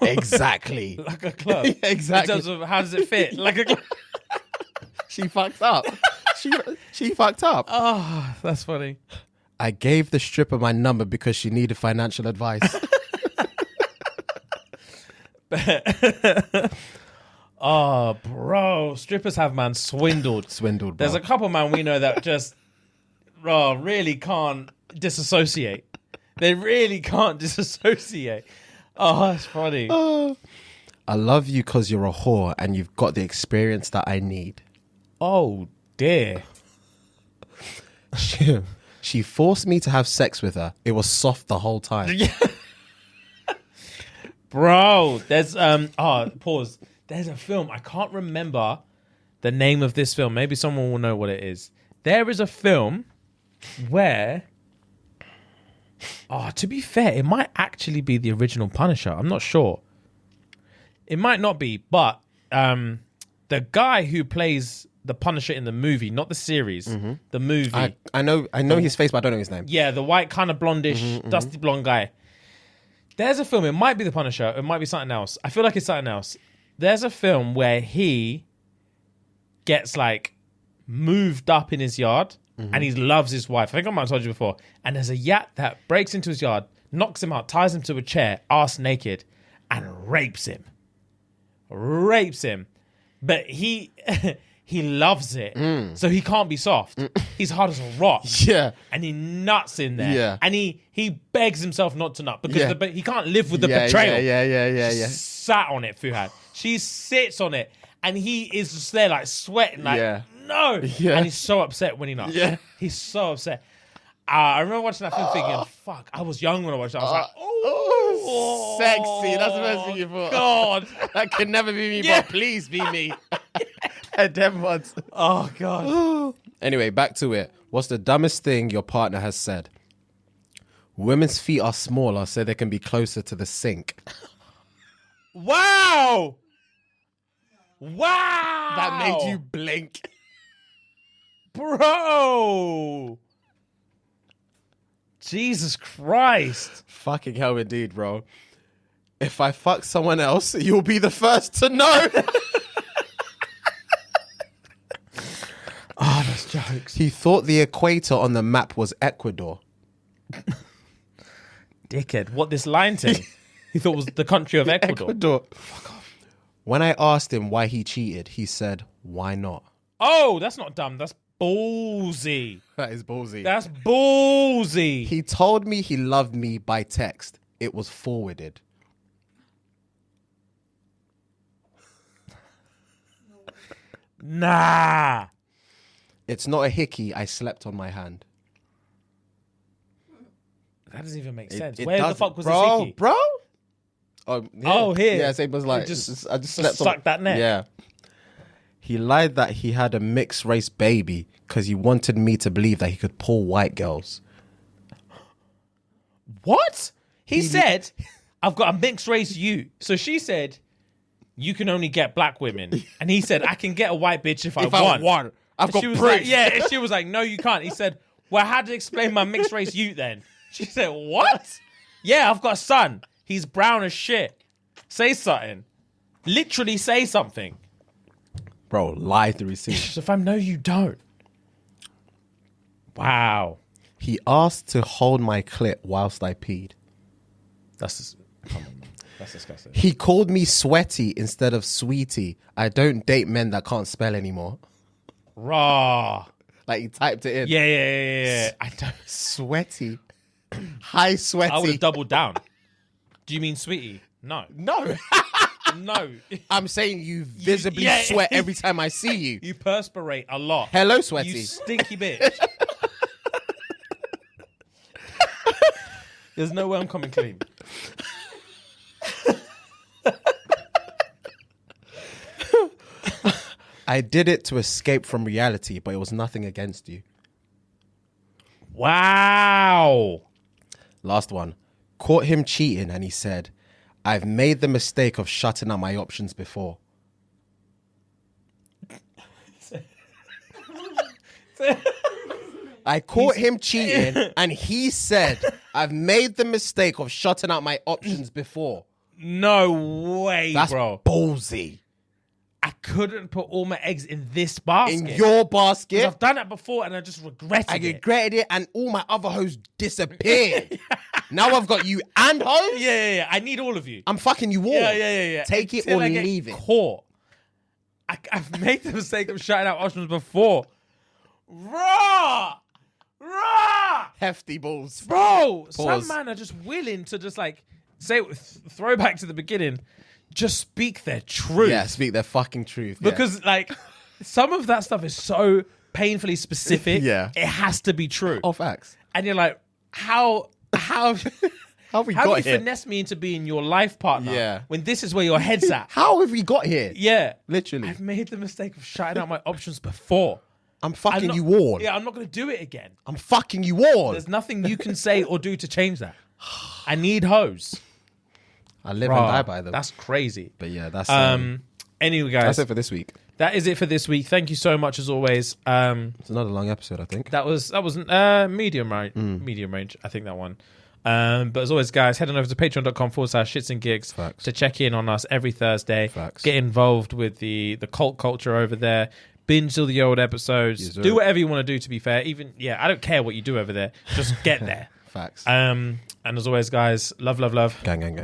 Exactly. Like a glove. Exactly. In terms of how does it fit? Like a glove. She fucked up. She fucked up. Oh, that's funny. I gave the stripper my number because she needed financial advice. Oh, bro. Strippers have, man, swindled. Swindled, bro. There's a couple, man, we know that just really can't disassociate. They really can't disassociate. Oh, that's funny. I love you because you're a whore and you've got the experience that I need. Oh, dear. She forced me to have sex with her. It was soft the whole time. Bro, there's pause. There's a film. I can't remember the name of this film. Maybe someone will know what it is. There is a film where, to be fair, it might actually be the original Punisher. I'm not sure. It might not be, but the guy who plays the Punisher in the movie, not the series, the movie. I know his face, but I don't know his name. Yeah, the white kind of blondish, dusty blonde guy. There's a film. It might be the Punisher. It might be something else. I feel like it's something else. There's a film where he gets like moved up in his yard and he loves his wife. I think I might have told you before. And there's a yat that breaks into his yard, knocks him out, ties him to a chair, ass naked, and rapes him. But he loves it. So he can't be soft. He's hard as a rock. Yeah. And he nuts in there. Yeah. And he begs himself not to nut because he can't live with the Yeah, betrayal. Yeah. Sat on it, Fuhad. She sits on it and he is just there like sweating like, no. Yeah. And he's so upset when he nuts. Yeah. He's so upset. I remember watching that film thinking, fuck, I was young when I watched it. I was like, oh, sexy. That's the best thing you thought. God. That could never be me, Yeah. but please be me. And them ones. Oh, God. Anyway, back to it. What's the dumbest thing your partner has said? Women's feet are smaller so they can be closer to the sink. Wow! Wow! That made you blink. Bro! Jesus Christ. Fucking hell indeed, bro. If I fuck someone else, you'll be the first to know. Oh, that's jokes. He thought the equator on the map was Ecuador. Dickhead. What, this line thing? He thought it was the country of Ecuador. Fuck off. When I asked him why he cheated, he said, why not? Oh, that's not dumb. That's ballsy. That is ballsy. That's ballsy. He told me he loved me by text. It was forwarded. Nah. It's not a hickey. I slept on my hand. That doesn't even make sense. It Where the doesn't, fuck was bro, this hickey? bro? Oh, yeah. Oh, here. Yeah, same was like, You just I just slept sucked that neck. Yeah. He lied that he had a mixed race baby because he wanted me to believe that he could pull white girls. What? He said, I've got a mixed race you. So she said, you can only get black women. And he said, I can get a white bitch if I want. I've got She was proof. like, yeah. And she was like, no, you can't. He said, well, how to explain my mixed race you then? She said, what? Yeah, I've got a son. He's brown as shit. Say something. Literally say something. Bro, lie through his teeth. So if I know you don't. Wow. He asked to hold my clit whilst I peed. That's come on, man. That's disgusting. He called me sweaty instead of sweetie. I don't date men that can't spell anymore. Raw. Like he typed it in. Yeah. I don't. Sweaty. Hi, sweaty. I would have doubled down. Do you mean sweetie? No. No. No. I'm saying you visibly yeah. sweat every time I see you. You perspirate a lot. Hello, sweaty. You stinky bitch. There's no way I'm coming clean. I did it to escape from reality, but it was nothing against you. Wow. Last one. Caught him cheating and he said, I've made the mistake of shutting out my options before. I caught him cheating and he said, I've made the mistake of shutting out my options before. No way, That's bro. ballsy. I couldn't put all my eggs in this basket. In your 'Cause basket. I've done it before and I just regretted I it. regretted it and all my other hoes disappeared. Now I've got you and hoes. Yeah. I need all of you. I'm fucking you all. Yeah. Take it Until or I get leave it. Caught. I've made the mistake of shutting out options before. Raw! Hefty balls. Bro, Pause. some man are just willing to just like say, throw back to the beginning, just speak their truth. Yeah, speak their fucking truth. Yeah. Because like some of that stuff is so painfully specific. Yeah. It has to be true. Oh, facts. And you're like, how How have we how got you here? finesse me into being your life partner Yeah. when this is where your head's at? How have we got here? Yeah. Literally. I've made the mistake of shutting out my options before. I'm fucking not- you all. Yeah, I'm not going to do it again. I'm fucking you all. There's nothing you can say or do to change that. I need hoes. I live Bruh, and die by them. That's crazy. But yeah, that's Anyway, guys, that's it for this week. that is it for this week. Thank you so much as always. It's another long episode, I think. That was medium range. I think that one. But as always, guys, head on over to patreon.com/ShxtsnGigs Facts. to check in on us every Thursday. Facts. Get involved with the cult culture over there. Binge all the old episodes. Yes, sir. Do whatever you want to do, to be fair. Even, I don't care what you do over there. Just get there. Facts. And as always, guys, love. Gang.